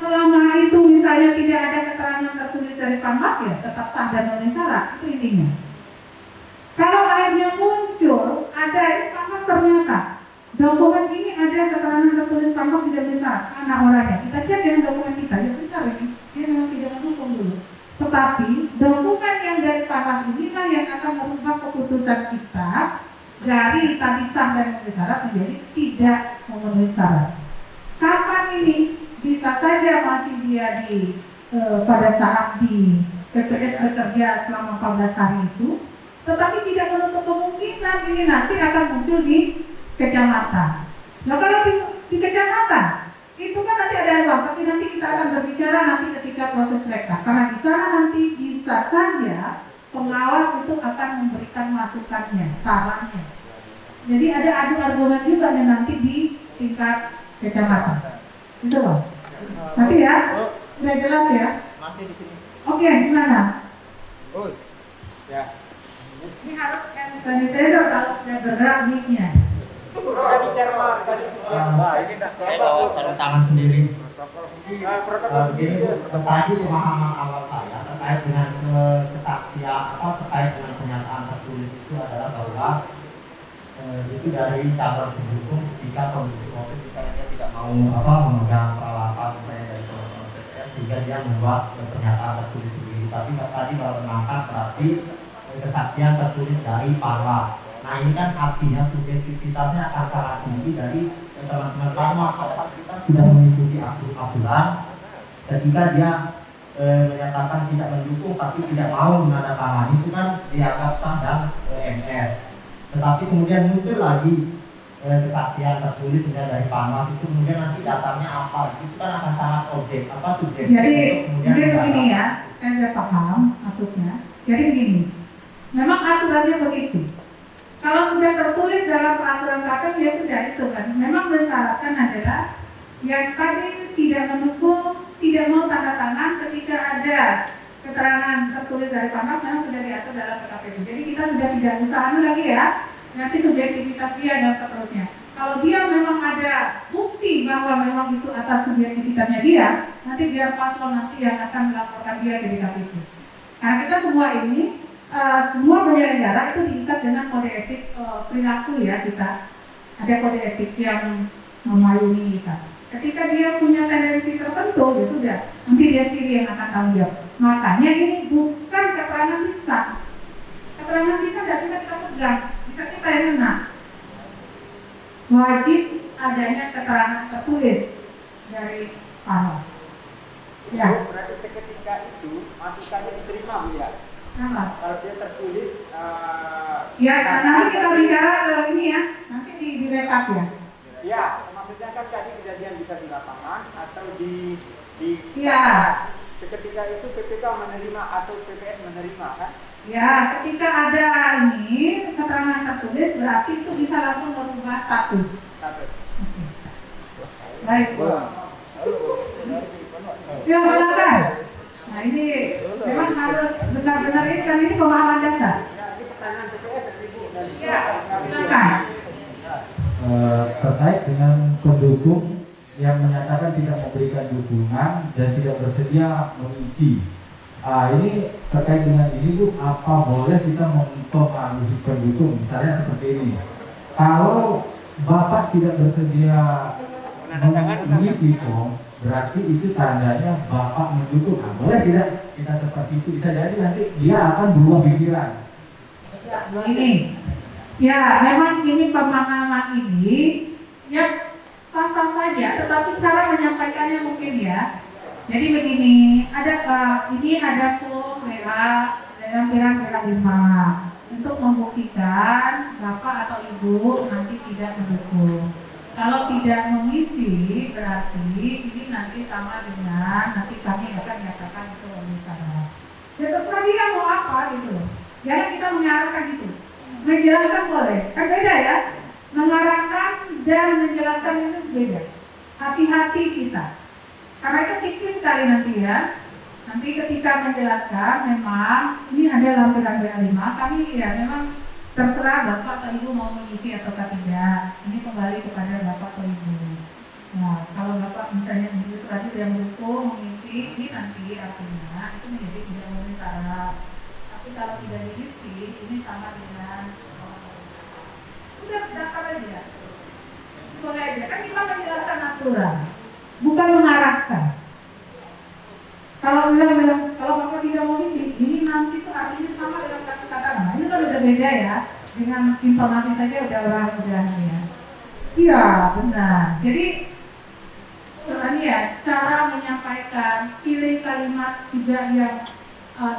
Speaker 1: selama itu misalnya tidak ada keterangan tertulis dari Panwas ya tetap sah dan memenuhi syarat, itu intinya. Kalau akhirnya muncul ada Panwas ternyata dokumen ini ada keterangan tertulis Panwas tidak bisa anak orangnya, kita cek dengan dokumen kita, ya benar ini dia memang tidak mendukung dulu. Tetapi dokumen yang dari Panwas inilah yang akan merubah keputusan kita dari tadi sah dan memenuhi syarat menjadi tidak memenuhi syarat. Kapan ini? Bisa saja masih dia pada saat di PPS bekerja selama 14 hari itu, tetapi tidak menutup kemungkinan ini nanti akan muncul di kecamatan. Nah kalau di kecamatan itu kan nanti ada ruang, tapi nanti kita akan berbicara nanti ketika proses mereka. Karena di sana nanti bisa saja pengawas itu akan memberikan masukannya, sarannya. Jadi ada adu argumen juga nih nanti di tingkat kecamatan. Itu loh. Nanti ya, udah jelas ya.
Speaker 3: Masih di sini.
Speaker 1: Oke, gimana?
Speaker 3: Oh, ya.
Speaker 1: Ini harus hand sanitizer kalau sudah gerak mic-nya.
Speaker 3: Tadi thermal tadi. Wah, ini enggak
Speaker 2: Saya bawa sarung tangan sendiri.
Speaker 3: protokol
Speaker 2: Begini Bu, tadi pemahaman awal saya terkait dengan kesaksian terkait dengan pernyataan tertulis itu adalah bahwa itu dari cabang pendukung ketika kondisi COVID misalnya dia tidak mau memegang peralatan misalnya dari teman-teman TPS sehingga dia membuat pernyataan tertulis sendiri. Tapi tadi kalau menangkap berarti kesaksian tertulis dari Panwas. Nah ini kan artinya subjektivitasnya akan sangat tinggi dari teman-teman Panwas. Kita sudah mengikuti aturan ketika dia menyatakan tidak mendukung tapi tidak mau menandatangani itu kan dianggap sah dan MS. Tetapi kemudian muncul lagi kesaksian tertulis dari Panwas itu kemudian nanti dasarnya apa? Itu kan akan sangat subjektif.
Speaker 1: Jadi mungkin begini ya, saya sudah paham maksudnya. Jadi begini, memang aturannya begitu. Kalau sudah tertulis dalam peraturan KPU ya sudah itu kan. Memang mensyaratkan adalah yang tadi tidak mendukung, tidak mau tanda tangan ketika ada keterangan tertulis dari Panwas memang sudah diatur dalam PKPU. Jadi kita sudah tidak usah lagi ya, nanti subjektivitas dia dan seterusnya. Kalau dia memang ada bukti bahwa memang itu atas subjektivitasnya dia, nanti biar paslon nanti yang akan melaporkan dia ke DKPP. Karena kita semua ini, semua penyelenggara itu diikat dengan kode etik perilaku ya kita. Ada kode etik yang memayungi kita. Ketika dia punya tendensi tertentu, ya sudah, nanti dia sendiri yang akan tanggung jawab. Makanya ini bukan keterangan lisan. Keterangan lisan tidak bisa kita pegang, bisa kita yang kena. Wajib adanya keterangan tertulis dari Panwas. Ya.
Speaker 3: Berarti seketika itu masukannya diterima Bu ya.
Speaker 1: Kenapa?
Speaker 3: Kalau dia tertulis
Speaker 1: Ya, nanti kita bicara ke ini ya, nanti di rekap ya.
Speaker 3: ya, maksudnya kan tadi kejadian bisa di lapangan atau di
Speaker 1: Iya.
Speaker 3: seketika itu PPK menerima atau PPS menerima kan?
Speaker 1: Ya, ketika ada ini keterangan tertulis berarti itu bisa langsung merubah status.
Speaker 3: Satu.
Speaker 1: Baik. Ya, silakan. Nah ini memang harus benar-benar ini kan ini pemahaman dasar.
Speaker 3: Ya, ini pertanyaan PPS Ibu.
Speaker 1: Ya, silakan.
Speaker 2: Terkait dengan pendukung yang menyatakan tidak memberikan dukungan dan tidak bersedia mengisi. Ini terkait dengan ini Bu, apa boleh kita mempengaruhi pendukung misalnya seperti ini? Kalau Bapak tidak bersedia mengisi form, berarti itu tandanya Bapak mendukung. Boleh tidak kita seperti itu? Bisa jadi nanti dia akan berubah pikiran.
Speaker 1: Ini, ya memang ini pemahaman ini ya sah-sah saja, tetapi cara menyampaikannya mungkin ya. Jadi begini, ini ada form WA dalam 5 untuk membuktikan Bapak atau Ibu nanti tidak mendukung. Kalau tidak mengisi berarti ini nanti sama dengan nanti kami akan nyatakan itu misalnya. Ya terserah dia mau apa gitu. Jangan kita mengarahkan gitu. Menjelaskan boleh, kan beda ya. Mengarahkan dan menjelaskan itu beda. Hati-hati kita. Karena itu tipis sekali nanti ya. Nanti ketika menjelaskan memang ini ada lampiran BA5, kami ya memang terserah Bapak atau Ibu mau mengisi atau tidak. Ini kembali kepada Bapak atau Ibu. Nah, kalau Bapak misalnya tadi yang mendukung mengisi, ini nanti artinya itu menjadi tidak memenuhi syarat. Tapi kalau tidak diisi, ini sama dengan sudah daftar aja. Boleh aja. Kan kita menjelaskan aturan, bukan mengarahkan. Kalau bilang kalau Bapak tidak mau ini nanti tuh artinya sama dengan kata-kata. Nah, ini kan udah beda ya. Dengan informasi saja udah ya. Iya, benar. Jadi ini ya cara menyampaikan, pilih kalimat juga yang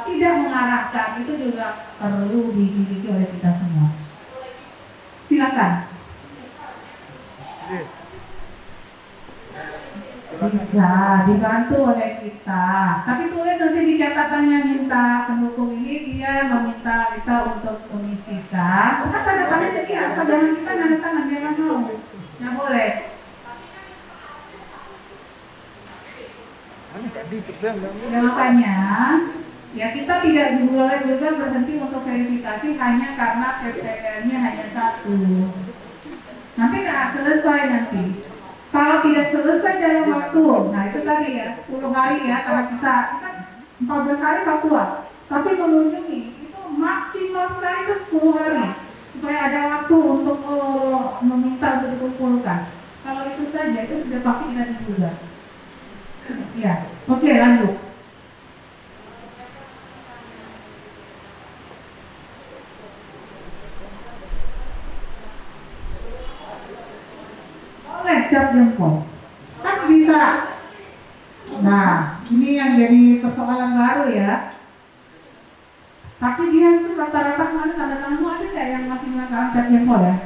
Speaker 1: tidak mengarahkan itu juga perlu dimiliki oleh kita semua. Silakan. Bisa dibantu oleh kita. Tapi tulis nanti di catatannya minta pendukung ini dia meminta kita untuk mengisikan. Bukan tanda tangan jadi asal jangan kita tanda tangan jangan mau. Nggak boleh. Ya makanya ya kita tidak boleh juga berhenti untuk verifikasi hanya karena PPL-nya hanya satu. Nanti nggak selesai nanti. Kalau tidak selesai dalam waktu, nah itu tadi ya 10 hari ya, karena kita 14 hari faktual, tapi mengunjungi itu maksimal sekali itu 10 hari supaya ada waktu untuk meminta untuk dikumpulkan. Kalau itu saja itu sudah pasti kita digugat. Ya, oke lanjut. Boleh cap jempol, kan bisa. Nah, ini yang jadi persoalan baru ya. Tapi dia itu rata-rata kemarin tanda tanganmu ada nggak yang masih mengatakan cap jempol ya?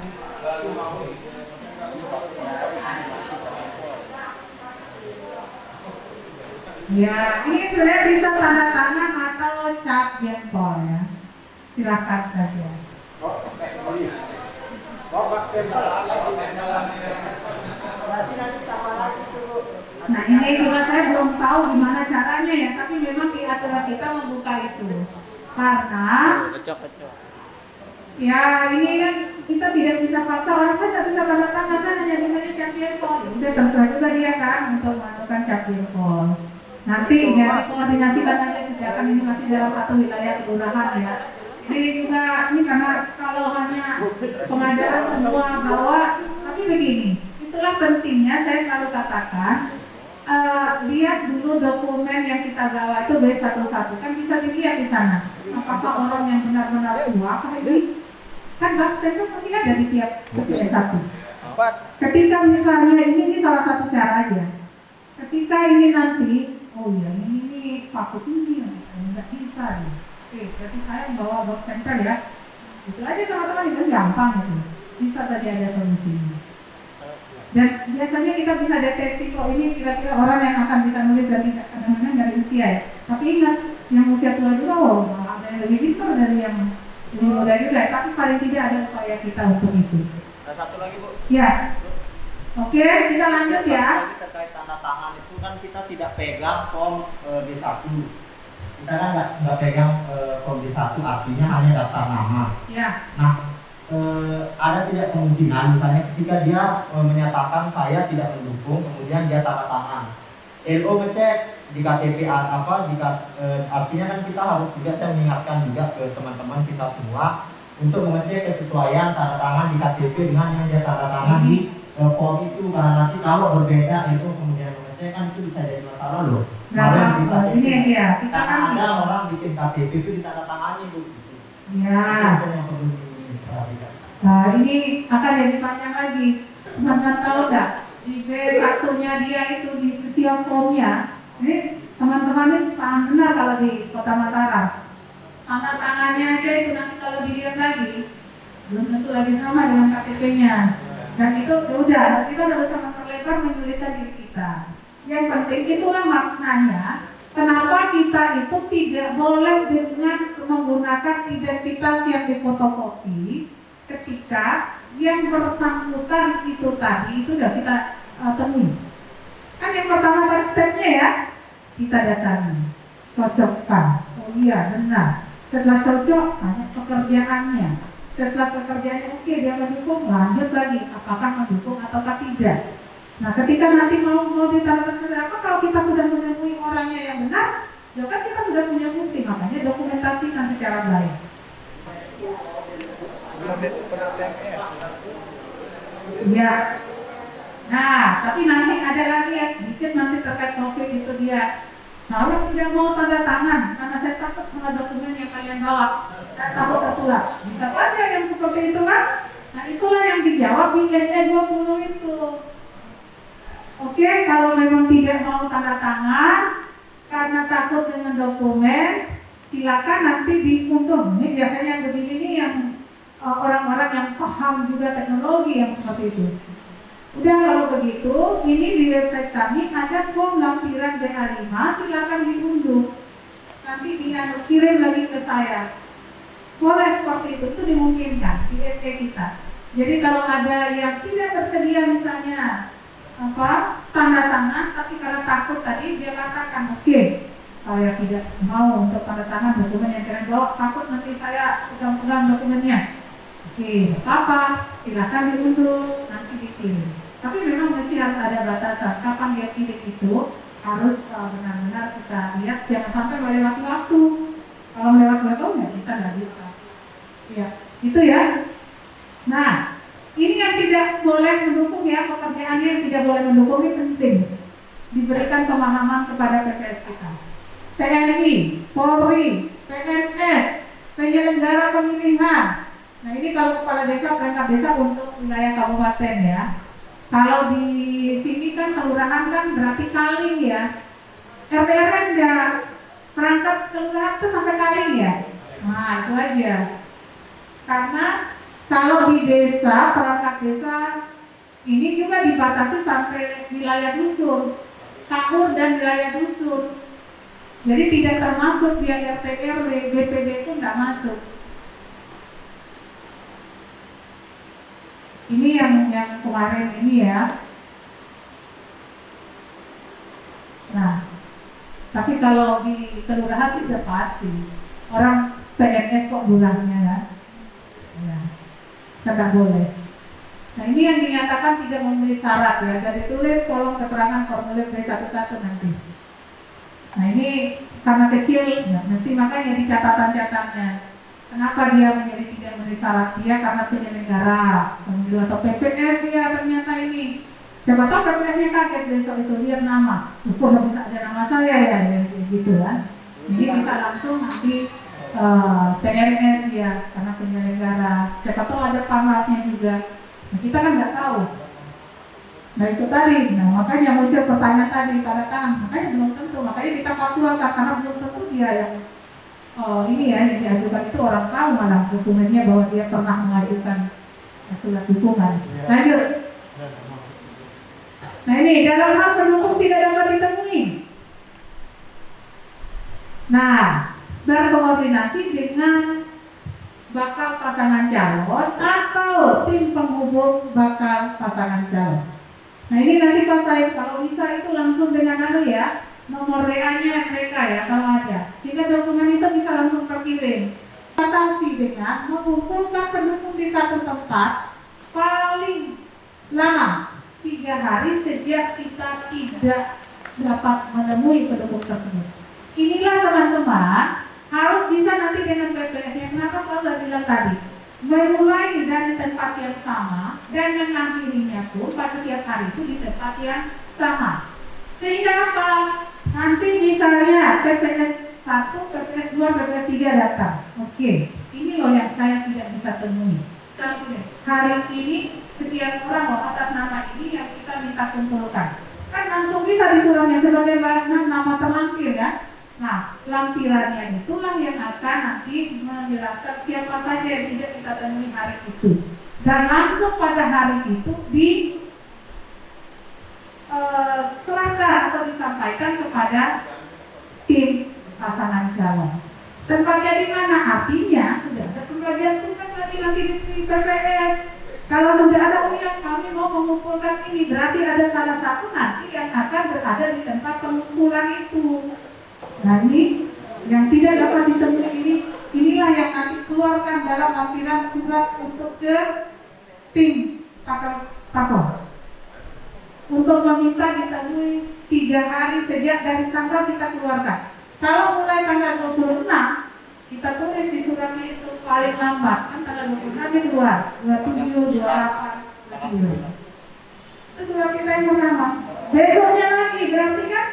Speaker 1: Ya, ini sebenarnya bisa tanda tangan atau cap jempol ya. Silakan saja. Nah ini juga saya belum tahu gimana caranya ya, tapi memang di aturan kita membuka itu. Karena ya ini kan kita tidak bisa paksa orang kan tidak bisa tanda tangan kan hanya bisa cap jempol. Udah tentu juga dia kan untuk melakukan cap jempol. Nanti ya koordinasikan aja sejak ini masih dalam satu wilayah kelurahan ya. Jadi juga ini karena kalau hanya pengajaran semua bawa, tapi begini, itulah pentingnya saya selalu katakan lihat dulu dokumen yang kita bawa itu B11 kan bisa dilihat di sana. Apakah orang yang benar-benar tua, apakah ini kan bahasa itu pasti ada di tiap B1. Ketika misalnya ini salah satu cara aja. Ketika ini nanti, oh ya ini fakut ini nggak bisa nih. Oke, berarti saya membawa box center ya. Itu aja teman-teman, itu gampang itu. Bisa tadi ada solusinya. Dan biasanya kita bisa deteksi kok ini kira-kira orang yang akan kita nulis dari kadang-kadang dari usia ya. Tapi ingat, yang usia tua juga ada yang lebih pintar dari yang lebih muda juga. Tapi paling tidak ada upaya kita untuk itu.
Speaker 3: Ada satu lagi Bu.
Speaker 1: Ya. Oke, kita lanjut ya.
Speaker 3: Terkait tanda tangan itu kan kita tidak pegang form B1. Kita kan nggak pegang form B1, artinya hanya daftar nama.
Speaker 1: Ya.
Speaker 3: Nah, ada tidak kemungkinan misalnya ketika dia menyatakan saya tidak mendukung, kemudian dia tanda tangan. LO ngecek di KTP artinya kan kita harus juga, saya mengingatkan juga ke teman-teman kita semua untuk mengecek kesesuaian tanda tangan di KTP dengan yang dia tanda tangan di form itu, karena nanti kalau berbeda LO kemudian mengecek kan itu bisa jadi masalah loh.
Speaker 1: Nah, ini dia. Kita kan
Speaker 3: ada orang bikin KTP itu ditandatangani Bu.
Speaker 1: Ya.
Speaker 3: Itu yang perlu diperhatikan.
Speaker 1: Nah ini akan jadi panjang lagi. Teman-teman tahu nggak? Di B1-nya dia itu di setiap formnya. Ini teman-teman ini paham benar kalau di Kota Mataram. Tanda tangannya aja itu nanti kalau dilihat lagi belum tentu lagi sama dengan KTP-nya. Dan itu sudah kita udah bisa memperlebar menyulitkan diri kita. Yang penting itulah maknanya kenapa kita itu tidak boleh dengan menggunakan identitas yang difotokopi ketika yang bersangkutan itu tadi itu sudah kita temui. Kan yang pertama tadi stepnya ya, kita datangi, cocokkan. Oh iya benar. Setelah cocok, tanya pekerjaannya. Setelah pekerjaannya oke, dia mendukung, lanjut lagi apakah mendukung ataukah tidak. Nah ketika nanti mau ditanda apa, kalau kita sudah menemui orangnya yang benar, ya kan kita sudah punya bukti, makanya dokumentasikan secara baik. Ya. Nah, tapi nanti ada lagi ya sedikit nanti terkait COVID itu dia. Nah, orang tidak mau tanda tangan karena saya takut sama dokumen yang kalian bawa. Saya takut tertular. Bisa saja yang seperti itu kan? Nah, itulah yang dijawab di NE20 itu. Oke, kalau memang tidak mau tanda tangan karena takut dengan dokumen, silakan nanti diunduh. Ini biasanya yang begini ini yang orang-orang yang paham juga teknologi yang seperti itu. Udah kalau begitu, ini di website kami ada form lampiran BA5, silakan diunduh. Nanti kirim lagi ke saya. Boleh seperti itu dimungkinkan di SE kita. Jadi kalau ada yang tidak bersedia misalnya tanda tangan, tapi karena takut tadi dia katakan oke, saya tidak mau untuk tanda tangan dokumen yang kalian bawa, takut nanti saya pegang-pegang dokumennya. Oke, apa? Silakan diunduh, nanti dikirim. Tapi memang mesti harus ada batasan. Kapan dia kirim itu harus benar-benar kita lihat, jangan sampai melewati waktu. Kalau melewati waktu ya kita nggak bisa. Ya, itu ya. Nah, ini yang tidak boleh mendukung ya, pekerjaannya yang tidak boleh mendukung ini penting. Diberikan pemahaman kepada PPS kita. TNI, Polri, PNS, penyelenggara pemilihan. Nah ini kalau kepala desa, perangkat desa untuk wilayah kabupaten ya. Kalau di sini kan kelurahan kan berarti kali ya. RT ya, perangkat kelurahan itu sampai kali ya. Nah itu aja. Karena kalau di desa, perangkat desa ini juga dibatasi sampai wilayah dusun, KUR dan wilayah dusun. Jadi tidak termasuk dia RT RW, BPD itu nggak masuk. Ini yang kemarin ini ya. Nah, tapi kalau di kelurahan sih sudah pasti orang PNS kok lurahnya ya. Ya, tidak boleh. Nah ini yang dinyatakan tidak memenuhi syarat ya. Jadi tulis kolom keterangan formulir B11 nanti. Nah ini karena kecil, ya, mesti makanya di catatan-catatannya. Kenapa dia menjadi tidak memenuhi syarat? Dia karena penyelenggara pemilu atau PPS ya ternyata ini. Siapa tahu PPS-nya kaget besok itu lihat nama. Kok bisa ada nama saya ya, gitu kan. Jadi bisa langsung nanti PNS ya karena penyelenggara. Siapa tahu ada pangkatnya juga. Nah, kita kan nggak tahu. Nah itu tadi. Nah makanya muncul pertanyaan tadi tanda tangan. Makanya belum tentu. Makanya kita faktualkan karena belum tentu dia yang ini ya yang diajukan itu orang tahu malah dokumennya bahwa dia pernah mengajukan surat dukungan. Lanjut. Nah ini dalam hal pendukung tidak dapat ditemui. Nah berkoordinasi dengan bakal pasangan calon atau tim penghubung bakal pasangan calon. Nah ini nanti pas saya kalau bisa itu langsung dengan ya nomor WA-nya mereka ya kalau ada, sehingga dokumen itu bisa langsung terkirim. Batasi dengan mengumpulkan pendukung di satu tempat paling lama 3 hari sejak kita tidak dapat menemui pendukung tersebut. Inilah teman-teman harus bisa nanti dengan PPS yang kenapa kalau saya bilang tadi memulai dari tempat yang sama dan mengakhirinya pun pada setiap hari itu di tempat yang sama. Sehingga apa? Nanti misalnya PPS 1, PPS 2, PPS 3 datang. Oke, ini loh yang saya tidak bisa temui. Contohnya, hari ini sekian orang loh atas nama ini yang kita minta kumpulkan. Kan langsung bisa di suratnya sebagai nama terlampir ya. Nah, lampirannya itulah yang akan nanti menjelaskan siapa saja yang tidak kita temui hari itu. Dan langsung pada hari itu serahkan atau disampaikan kepada tim pasangan calon. Tempatnya di mana? Artinya sudah ada pembagian tugas nanti di PPS. Kalau sudah ada yang kami mau mengumpulkan ini, berarti ada salah satu nanti yang akan berada di tempat pengumpulan itu. Nah ini yang tidak dapat ditemui inilah yang nanti keluarkan dalam lampiran surat untuk ke tim pakar untuk meminta ditemui 3 hari sejak dari tanggal kita keluarkan. Kalau mulai tanggal 26 kita tulis di suratnya itu paling lambat kan tanggal 26 itu keluar 27, 28, 29. Itu surat kita yang pertama. Besoknya lagi berarti kan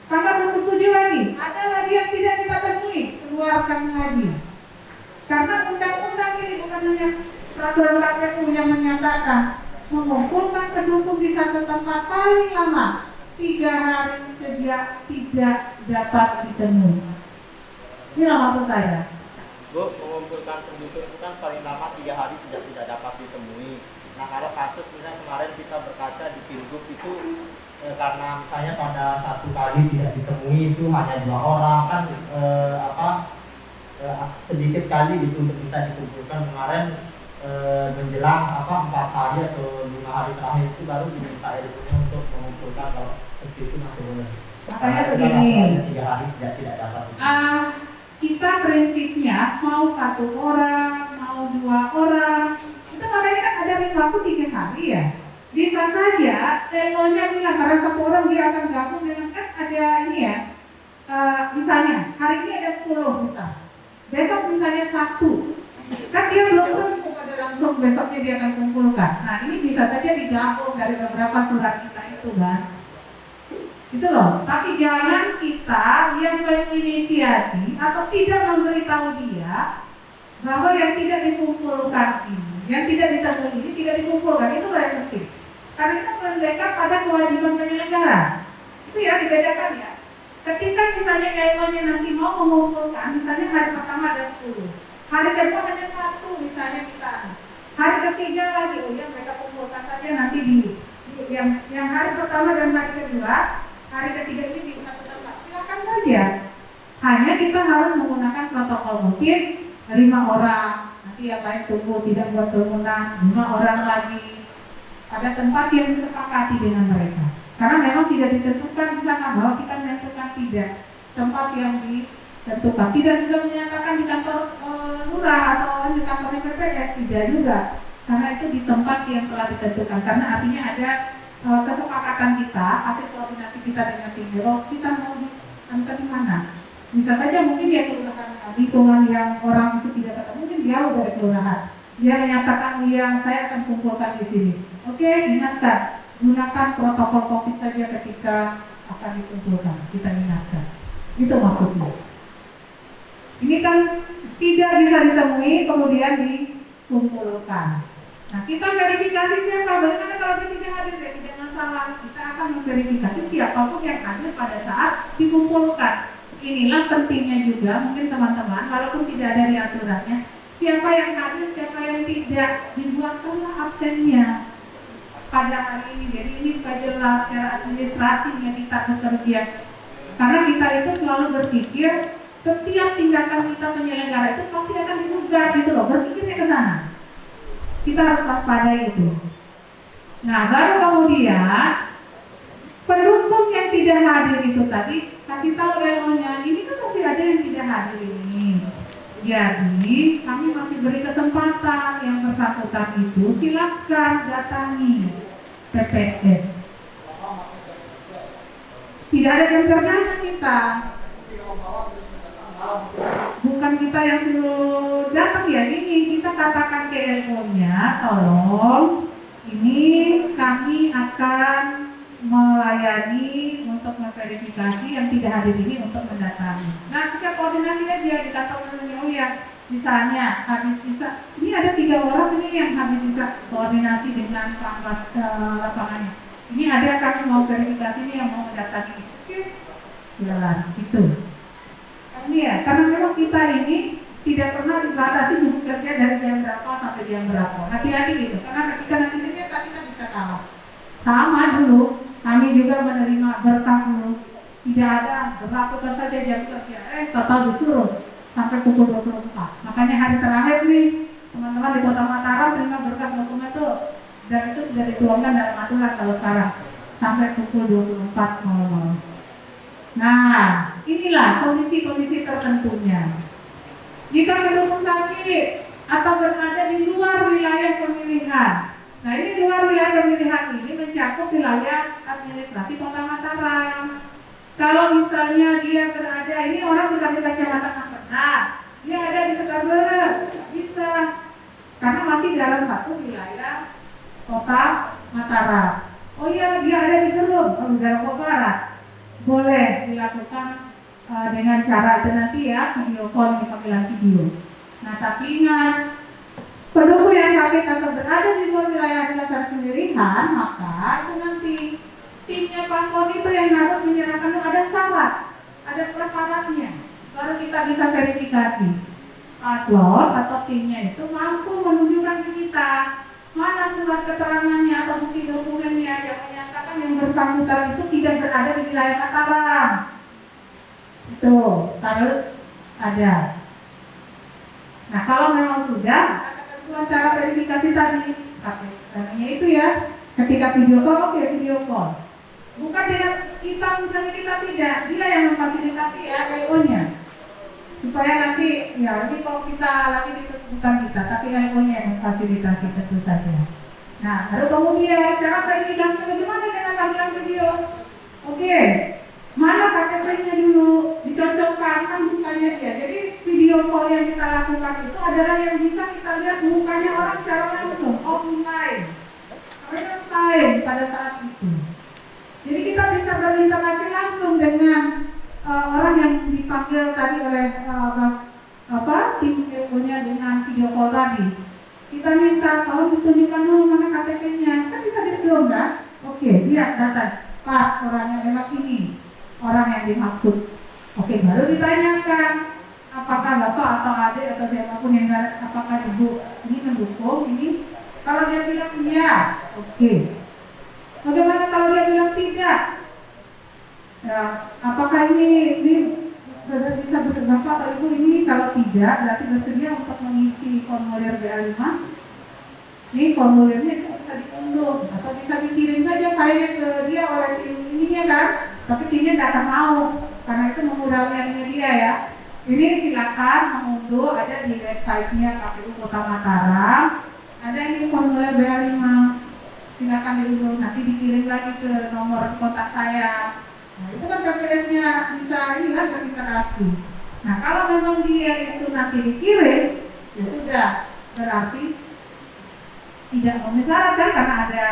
Speaker 1: tanggal 27 lagi ada lagi yang tidak kita temui, keluarkan lagi. Karena undang-undang ini bukan hanya peraturan KPU yang menyatakan mengumpulkan pendukung di satu tempat paling lama 3 hari sejak tidak dapat ditemui. Ini maksud saya.
Speaker 3: Bu, mengumpulkan pendukung itu kan paling lama 3 hari sejak tidak dapat ditemui. Nah kalau kasus misalnya kemarin kita berkaca di Pilgub itu karena misalnya pada 1 kali tidak ditemui itu hanya 2 orang kan sedikit sekali gitu untuk kita dikumpulkan kemarin menjelang 4 hari atau 5 hari terakhir itu baru diminta LO-nya untuk mengumpulkan kalau seperti itu masih boleh.
Speaker 1: Makanya
Speaker 3: Kalau
Speaker 1: begini.
Speaker 3: 3 hari tidak dapat.
Speaker 1: Kita prinsipnya mau 1 orang, mau 2 orang, itu makanya kan ada waktu 3 hari ya. Bisa saja LO-nya bilang karena 1 orang dia akan gabung dengan kan ada ini ya. Misalnya hari ini ada 10 misal, besok misalnya 1, kan dia belum tentu pada langsung besoknya dia akan kumpulkan. Nah ini bisa saja digabung dari beberapa surat kita itu kan. Itu loh, tapi jangan kita yang menginisiasi atau tidak memberitahu dia bahwa yang tidak dikumpulkan ini, yang tidak ditemui ini tidak dikumpulkan, itu yang penting. Karena kita mendekat pada kewajiban penyelenggara. Itu ya dibedakan ya. Ketika misalnya LO-nya nanti mau mengumpulkan, misalnya hari pertama ada 10, hari kedua hanya 1 misalnya kita, hari ketiga lagi, mereka kumpulkan saja nanti di yang hari pertama dan hari kedua. Hari ketiga ini di satu tempat, silakan saja. Hanya kita harus menggunakan protokol mungkin 5 orang, nanti yang lain tunggu tidak buat kerumunan, 5 orang lagi. Ada tempat yang disepakati dengan mereka. Karena memang tidak ditentukan di sana bahwa kita menentukan tidak tempat yang ditentukan. Tidak juga menyatakan di kantor lurah atau di kantor PPS, tidak juga. Karena itu di tempat yang telah ditentukan. Karena artinya ada kesepakatan kita, hasil koordinasi kita dengan tim biro, kita mau diantar di mana? Bisa saja mungkin ya kelurahan lingkungan yang orang itu tidak ketemu, mungkin jauh dari kelurahan. Dia menyatakan saya akan kumpulkan di sini. Oke, ingatkan, gunakan protokol COVID saja ketika akan dikumpulkan. Kita ingatkan. Itu maksudnya. Ini kan tidak bisa ditemui kemudian dikumpulkan. Nah, kita verifikasi siapa, bagaimana kalau dia tidak hadir, tidak masalah. Kita akan memverifikasi siapapun yang hadir pada saat dikumpulkan. Inilah pentingnya juga, mungkin teman-teman, walaupun tidak ada di aturannya, siapa yang hadir, siapa yang tidak, dibuatkanlah absennya pada hari ini. Jadi ini sudah jelas secara administrasinya kita bekerja. Karena kita itu selalu berpikir, setiap tindakan kita penyelenggara itu pasti akan digugat gitu loh, berpikirnya ke sana. Kita harus waspada itu. Nah, baru kemudian pendukung yang tidak hadir itu tadi kasih tahu LO-nya, ini kan masih ada yang tidak hadir ini. Jadi kami masih beri kesempatan yang bersangkutan itu silakan datangi PPS. Tidak ada jam kerjanya kita. Bukan kita yang suruh datang ya, ini kita katakan ke LO-nya, tolong ini kami akan melayani untuk memverifikasi yang tidak hadir ini untuk mendatangi. Nah, kita koordinasi aja di kantor yang misalnya habis bisa, ini ada 3 orang ini yang habis bisa koordinasi dengan lapangannya. Ini ada kami mau verifikasi ini yang mau mendatangi. Oke, jalan itu. Ya, karena memang kita ini tidak pernah dibatasi bekerja dari jam berapa sampai jam berapa. Hati-hati gitu, karena ketika nanti ternyata kita bisa kalah. Sama dulu, kami juga menerima berkah dulu. Tidak ada berlakukan saja jam kerja, total disuruh sampai pukul 24. Makanya hari terakhir nih, teman-teman di Kota Mataram terima berkah dokumen itu, dan itu sudah dituangkan dalam aturan kalau sekarang sampai pukul 24 malam. Nah, inilah kondisi-kondisi tertentunya. Jika pendukung sakit atau berada di luar wilayah pemilihan, nah ini luar wilayah pemilihan ini mencakup wilayah administrasi Kota Mataram. Kalau misalnya dia berada, ini orang bukan di Kecamatan Mampena, dia ada di Sekarberes, bisa, karena masih dalam satu wilayah Kota Mataram. Oh iya, dia ada di Gerung, di Jawa Barat. Boleh dilakukan dengan cara itu nanti ya, video call, panggilan video. Nah, tapi ingat, pendukung yang sakit atau berada di luar wilayah dilakukan pemilihan, maka itu nanti timnya paslon itu yang harus menyerahkan ada syarat, ada prasyaratnya, baru kita bisa verifikasi. Paslon atau timnya itu mampu menunjukkan ke kita mana surat keterangannya atau bukti dokumennya yang menyatakan yang bersangkutan itu tidak berada di wilayah Mataram. Itu harus ada. Nah, kalau memang sudah, kita ketentuan cara verifikasi tadi, katanya itu ya. Ketika video call, oke, video call. Bukan dengan kita, misalnya kita tidak, dia yang memfasilitasi ya LO-nya. Supaya nanti, ya ini kalau kita lagi itu bukan kita, tapi LO-nya yang memfasilitasi tentu saja. Nah, baru kemudian cara verifikasi bagaimana dengan panggilan video? Oke, mana KTP-nya dulu dicocokkan kan mukanya dia. Jadi video call yang kita lakukan itu adalah yang bisa kita lihat mukanya orang secara langsung, offline, real time pada saat itu. Jadi kita bisa berinteraksi langsung dengan orang yang dipanggil tadi oleh tim ilmunya dengan video call tadi. Kita minta tolong ditunjukkan dulu mana KTP-nya, kan bisa di-film kan? Oke, lihat data, Pak, orangnya memang ini, orang yang dimaksud. Oke, baru ditanyakan apakah bapak atau adik atau siapapun yang apakah ibu ini mendukung ini. Kalau dia bilang iya, oke. Bagaimana kalau dia bilang tidak? Ya, apakah ini bisa bapak atau ibu ini kalau tidak berarti bersedia untuk mengisi formulir BA5? Ini formulirnya itu bisa diunduh atau bisa dikirim saja filenya ke dia oleh tim ininya kan? Tapi timnya tidak akan mau karena itu mengurangi dia ya. Ini silakan mengunduh, ada di websitenya KPU Kota Mataram. Ada ini formulir BA5. Silakan diunduh, nanti dikirim lagi ke nomor kontak saya. Nah, itu kan KPS-nya bisa hilang berinteraksi. Nah, kalau memang dia itu nanti dikirim, ya sudah, berarti tidak memenuhi syarat kan karena ada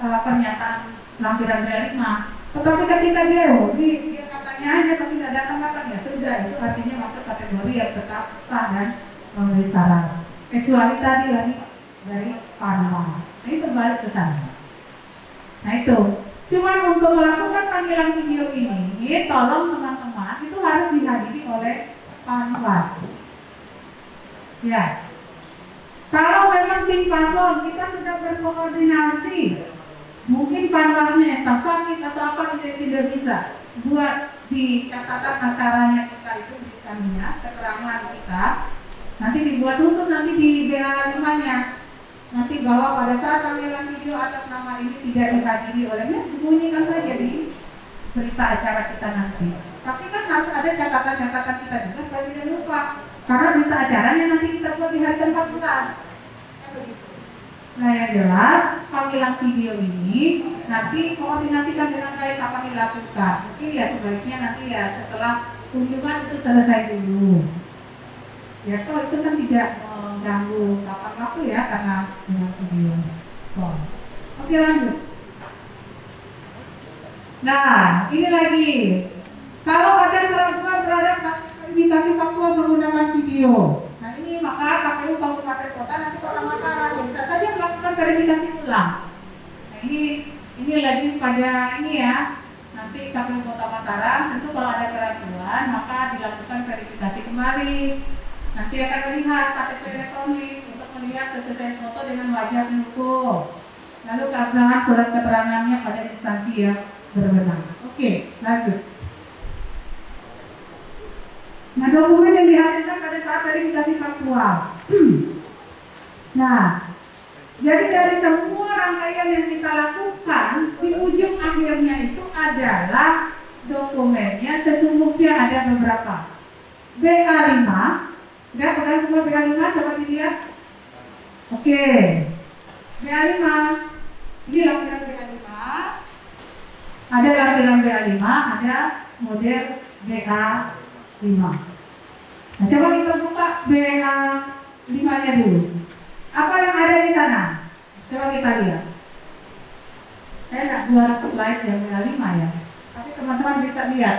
Speaker 1: pernyataan lampiran BA5. Tetapi ketika dia katanya aja tapi tidak datang ya sudah, itu artinya masuk kategori yang tetap sah dan memenuhi syarat. Kecuali tadi lagi dari Panama. Nah, itu balik ke sana. Nah itu. Cuman untuk melakukan panggilan video ini, tolong teman-teman itu harus dihadiri oleh Panwas. Ya. Kalau memang tim paslon kita sudah berkoordinasi, mungkin Panwasnya entah sakit atau apa tidak bisa buat di catatan acaranya kita itu berikannya keterangan kita, nanti dibuat khusus nanti di BA5-nya. Nanti bahwa pada saat panggilan video atas nama ini tidak dihadiri olehnya, bunyikan saja di berita acara kita nanti. Tapi kan harus ada catatan-catatan kita juga supaya tidak lupa. Karena berita acaranya nanti kita buat di hari ke-14. Ya begitu. Nah yang jelas panggilan video ini nanti koordinasikan dengan baik apa dilakukan. Mungkin ya sebaiknya nanti ya setelah kunjungan itu selesai dulu. Ya toh itu kan tidak mengganggu kapan waktu ya karena dengan video call. Oke lanjut. Nah ini lagi kalau ada keraguan terhadap verifikasi faktual menggunakan video. Nah ini maka KPU Kabupaten Kota nanti Kota Mataram bisa saja melakukan verifikasi ulang. Nah ini lagi pada ini ya. Nanti KPU Kota Mataram tentu kalau ada keraguan maka dilakukan verifikasi kembali. Nanti akan melihat KTP elektronik untuk melihat kesesuaian foto dengan wajah pendukung. Lalu keabsahan surat keterangannya pada instansi yang berwenang. Oke, lanjut. Nah, dokumen yang dihasilkan pada saat verifikasi faktual. Nah, jadi dari semua rangkaian yang kita lakukan, di ujung akhirnya itu adalah dokumennya sesungguhnya ada beberapa. BA5. Udah pernah semua BA5, coba dilihat. Oke. BA5. Ini lampiran BA5. Ada lampiran BA5, ada model BA5. Nah, coba kita buka BA5-nya dulu. Apa yang ada di sana? Coba kita lihat. Saya nggak buat slide yang BA5 ya. Tapi teman-teman bisa lihat.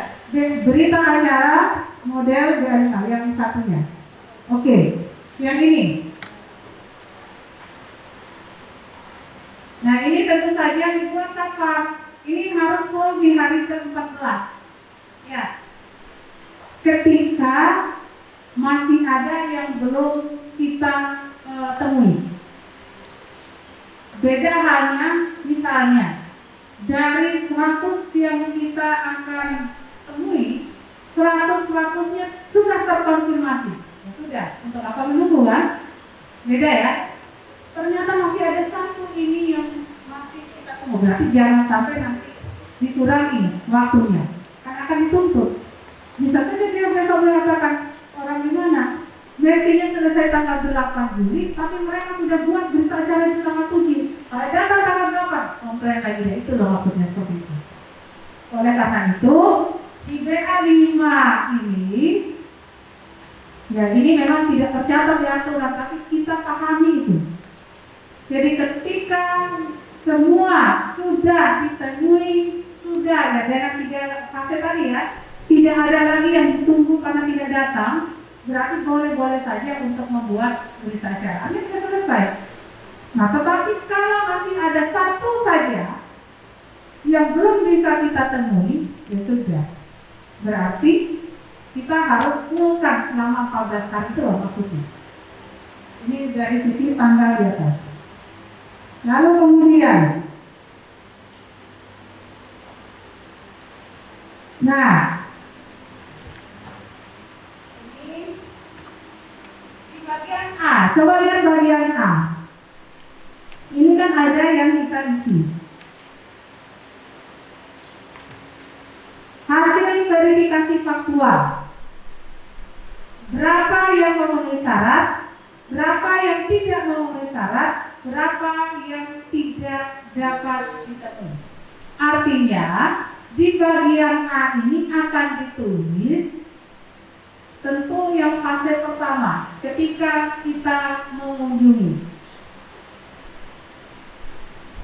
Speaker 1: Berita acara model BA5 yang satunya. Oke, yang ini. Nah ini tentu saja dibuat apa? Ini harus full di hari ke-14. Ya. Ketika masih ada yang belum kita temui. Beda halnya misalnya dari 100 yang kita akan temui, 100-100-nya sudah terkonfirmasi. Sudah, untuk apa menunggu kan? Beda ya. Ternyata masih ada satu ini yang masih kita tunggu. Berarti jangan sampai nanti dikurangi waktunya, kan akan dituntut. Bisa saja dia besok mengatakan, orang gimana? Mestinya selesai tanggal 8 Juli, tapi mereka sudah buat berita acara di tanggal 7. Kalau datang tanggal 8, komplain lagi deh. Itu loh maksudnya seperti itu. Oleh karena itu, di BA 5 ini, ya ini memang tidak tercatat di aturan, tapi kita pahami itu. Jadi ketika semua sudah ditemui, sudah ya dengan 3 fase tadi ya, tidak ada lagi yang ditunggu karena tidak datang, berarti boleh-boleh saja untuk membuat berita acara. Ini sudah selesai. Nah, tetapi kalau masih ada satu saja yang belum bisa kita temui, ya sudah. Berarti kita harus fullkan selama 14 hari itu loh maksudnya. Ini dari sisi tanggal di atas. Lalu kemudian, nah, ini di bagian A. Coba lihat bagian A. Ini kan ada yang kita isi. Hasil verifikasi faktual. Berapa yang memenuhi syarat, berapa yang tidak memenuhi syarat, berapa yang tidak dapat ditemukan. Artinya, di bagian A ini akan ditulis tentu yang fase pertama ketika kita mengunjungi.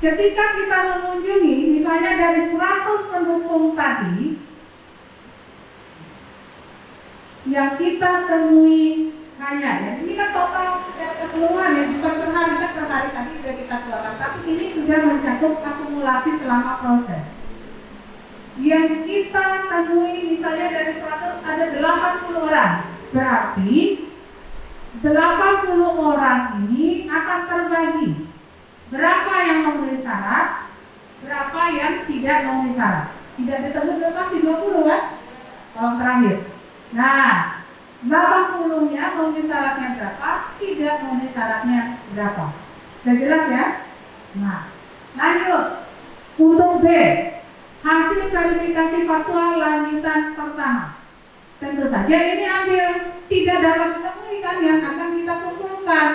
Speaker 1: Ketika kita mengunjungi, misalnya dari 100 pendukung tadi, yang kita temui hanya, ya ini kan total secara keseluruhan ya, bukan per hari, kan per hari tadi sudah kita keluarkan, tapi ini sudah mencakup akumulasi selama proses. Yang kita temui misalnya dari 100 ada 80 orang, berarti 80 orang ini akan terbagi. Berapa yang memenuhi syarat, berapa yang tidak memenuhi syarat. Tidak ditebus pasti 20 kan? Kolom terakhir. Nah, 80-nya memenuhi syaratnya berapa, tidak memenuhi syaratnya berapa. Sudah jelas ya? Nah, lanjut. Untuk B, hasil verifikasi faktual lanjutan pertama. Tentu saja ini ambil tidak dapat ditemui kan yang akan kita kumpulkan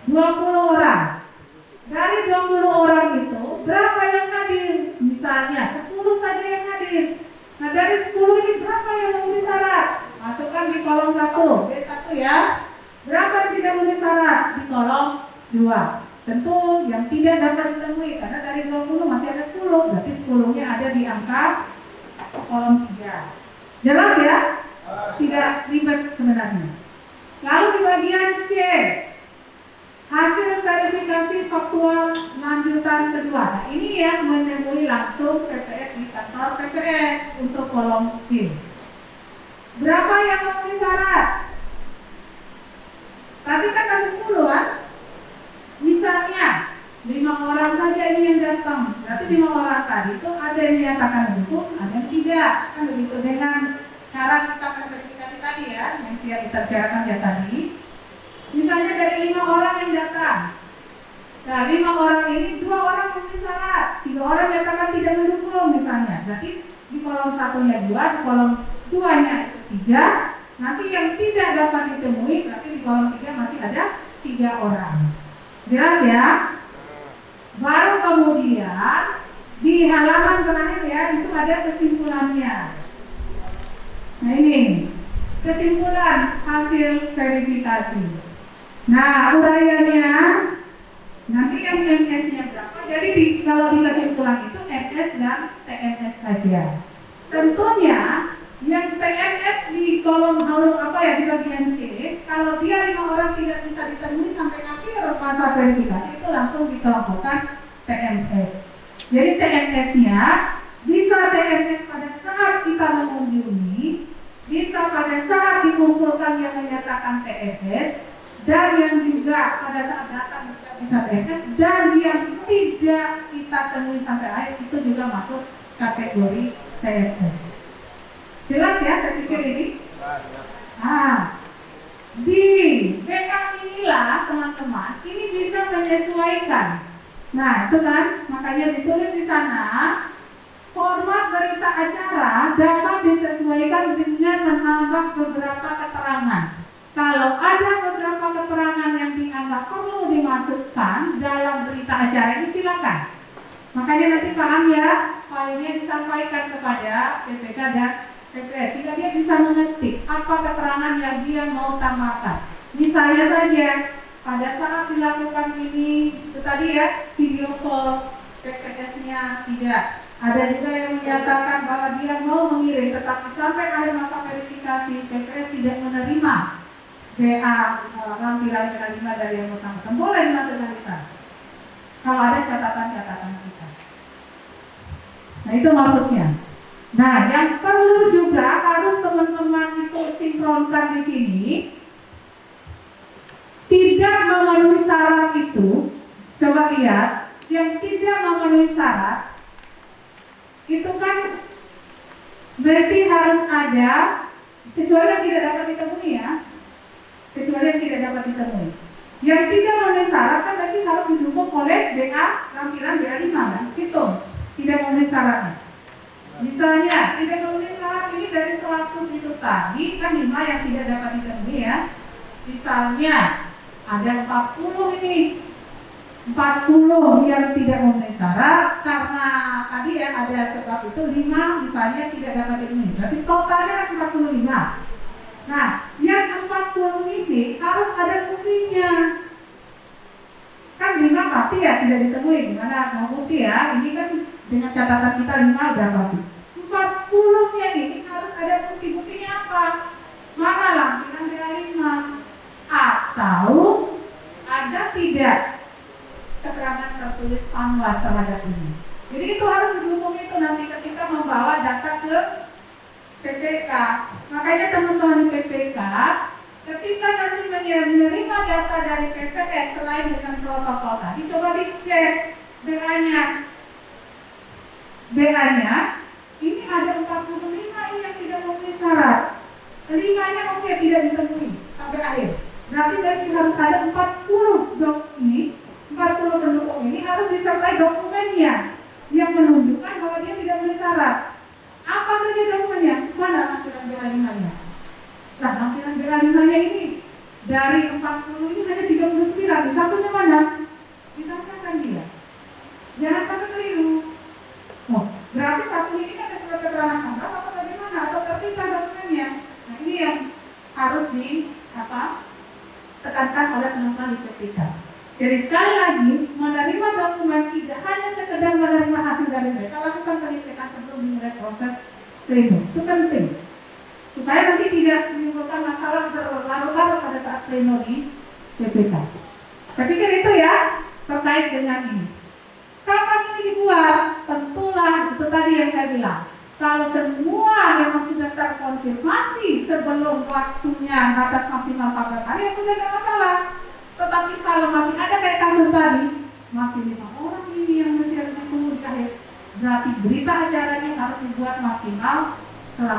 Speaker 1: 20 orang. Dari 20 orang itu, berapa yang hadir? Misalnya 10 saja yang hadir. Nah, dari 10 ini berapa yang memenuhi syarat? Masukkan di kolom 1, B1 ya. Berapa yang tidak memenuhi syarat? Di kolom 2. Tentu yang tidak dapat ditemui, karena dari 20 masih ada 10, berarti 10-nya ada di angka kolom 3. Jelas ya? Tidak ribet sebenarnya. Lalu di bagian C, hasil verifikasi faktual lanjutan kedua. Nah, ini yang menemui langsung PPS di kantor PPS untuk kolom C. Berapa yang memenuhi syarat? Tadi kan kasih 10 kan? Misalnya 5 orang saja ini yang datang. Berarti 5 orang tadi itu ada yang menyatakan mendukung, ada yang tidak. Kan begitu dengan cara kita verifikasi tadi ya, yang kita bicarakan ya tadi. Misalnya dari 5 orang yang datang. Nah, 5 orang ini 2 orang memenuhi syarat, 3 orang nyatakan tidak mendukung misalnya. Berarti di kolom 1-nya 2, di kolom 2-nya 3. Nanti yang tidak dapat ditemui, berarti di kolom 3 masih ada 3 orang. Jelas ya? Baru kemudian di halaman terakhir ya, itu ada kesimpulannya. Nah ini kesimpulan hasil verifikasi. Nah, uraiannya nanti yang MS-nya berapa? Jadi kalau di kesimpulan itu MS dan TNS saja. Tentunya yang TNS di kolom di bagian C, kalau dia 5 orang tidak bisa ditemui sampai akhir masa verifikasi itu langsung dikelompokkan TNS. Jadi TNS-nya bisa TNS pada saat kita mengunjungi, bisa pada saat dikumpulkan yang menyatakan TNS, dan yang juga pada saat datang bisa TNS, dan yang tidak kita temui sampai akhir itu juga masuk kategori TNS. Jelas ya, saya pikir ini? Di BK inilah teman-teman, ini bisa menyesuaikan. Nah, itu kan, makanya ditulis di sana, format berita acara dapat disesuaikan dengan menambah beberapa keterangan. Kalau ada beberapa keterangan yang dianggap perlu dimasukkan dalam berita acara ini, silakan. Makanya nanti paham ya, filenya disampaikan kepada PPK dan PPS sehingga dia bisa mengetik apa keterangan yang dia mau tambahkan. Misalnya saja pada saat dilakukan ini, itu tadi ya, video call PPS-nya tidak. Ada juga yang menyatakan bahwa dia mau mengirim, tetapi sampai akhir masa verifikasi PPS tidak menerima BA lampiran BA5 dari yang bersangkutan. Boleh dimasukkan kalau ada catatan-catatan kita. Nah, itu maksudnya. Nah, yang perlu juga harus teman-teman itu sinkronkan di sini, tidak memenuhi syarat itu. Coba lihat, yang tidak memenuhi syarat itu kan berarti harus ada, kecuali yang tidak dapat ditemui ya, kecuali yang tidak dapat ditemui. Yang tidak memenuhi syarat kan berarti harus didukung oleh BA lampiran BA5 kan, itu tidak memenuhi syaratnya. Misalnya tidak memenuhi syarat ini dari 100 itu tadi kan 5 yang tidak dapat ditemui ya. Misalnya ada 40 ini, 40 yang tidak memenuhi syarat karena tadi ya ada sebab itu 5 misalnya tidak dapat ditemui. Berarti totalnya kan 45. Nah, yang 40 ini harus ada buktinya. Kan 5 pasti ya tidak ditemui, gimana mau bukti ya? Ini kan dengan catatan kita 5 udah pasti. 40-nya ini harus ada bukti-buktinya apa? Mana lampiran BA5 atau ada tidak keterangan tertulis panwas terhadap ini. Jadi itu harus didukung itu nanti ketika membawa data ke PPK. Makanya teman-teman di PPK ketika nanti menerima data dari PPS selain dengan protokol tadi, coba dicek BA-nya. BA-nya ini ada 45 ini yang tidak memenuhi syarat. 5-nya oke tidak ditemui sampai akhir. Berarti harus ada 40 ini, 40 pendukung ini harus disertai dokumennya yang menunjukkan bahwa dia tidak memenuhi syarat. Apa saja dokumennya? Mana lampiran BA5-nya? Nah, lampiran BA5-nya ini dari 40 ini hanya 39. Satunya mana? Ditambahkan dia. Jangan sampai keliru. Oh, berarti satu ini kan ada surat keterangan tanggal atau bagaimana? Atau terpisah dokumennya? Nah, ini yang harus tekankan oleh teman-teman di PPK. Jadi sekali lagi, menerima dokumen tidak hanya sekedar menerima hasil dari mereka, lakukan pengecekan sebelum dimulai proses pleno. Itu penting supaya nanti tidak menimbulkan masalah berlarut-larut pada saat pleno di PPK. Saya pikir itu ya terkait dengan ini. Kapan ini dibuat? Tentulah itu tadi yang saya bilang. Kalau semua memang sudah terkonfirmasi sebelum waktunya batas maksimal 14 hari, ya sudah tidak masalah. Tetapi kalau masih ada kayak kasus tadi, masih 5 orang ini yang masih harus ditunggu di akhir, berarti berita acaranya harus dibuat maksimal selama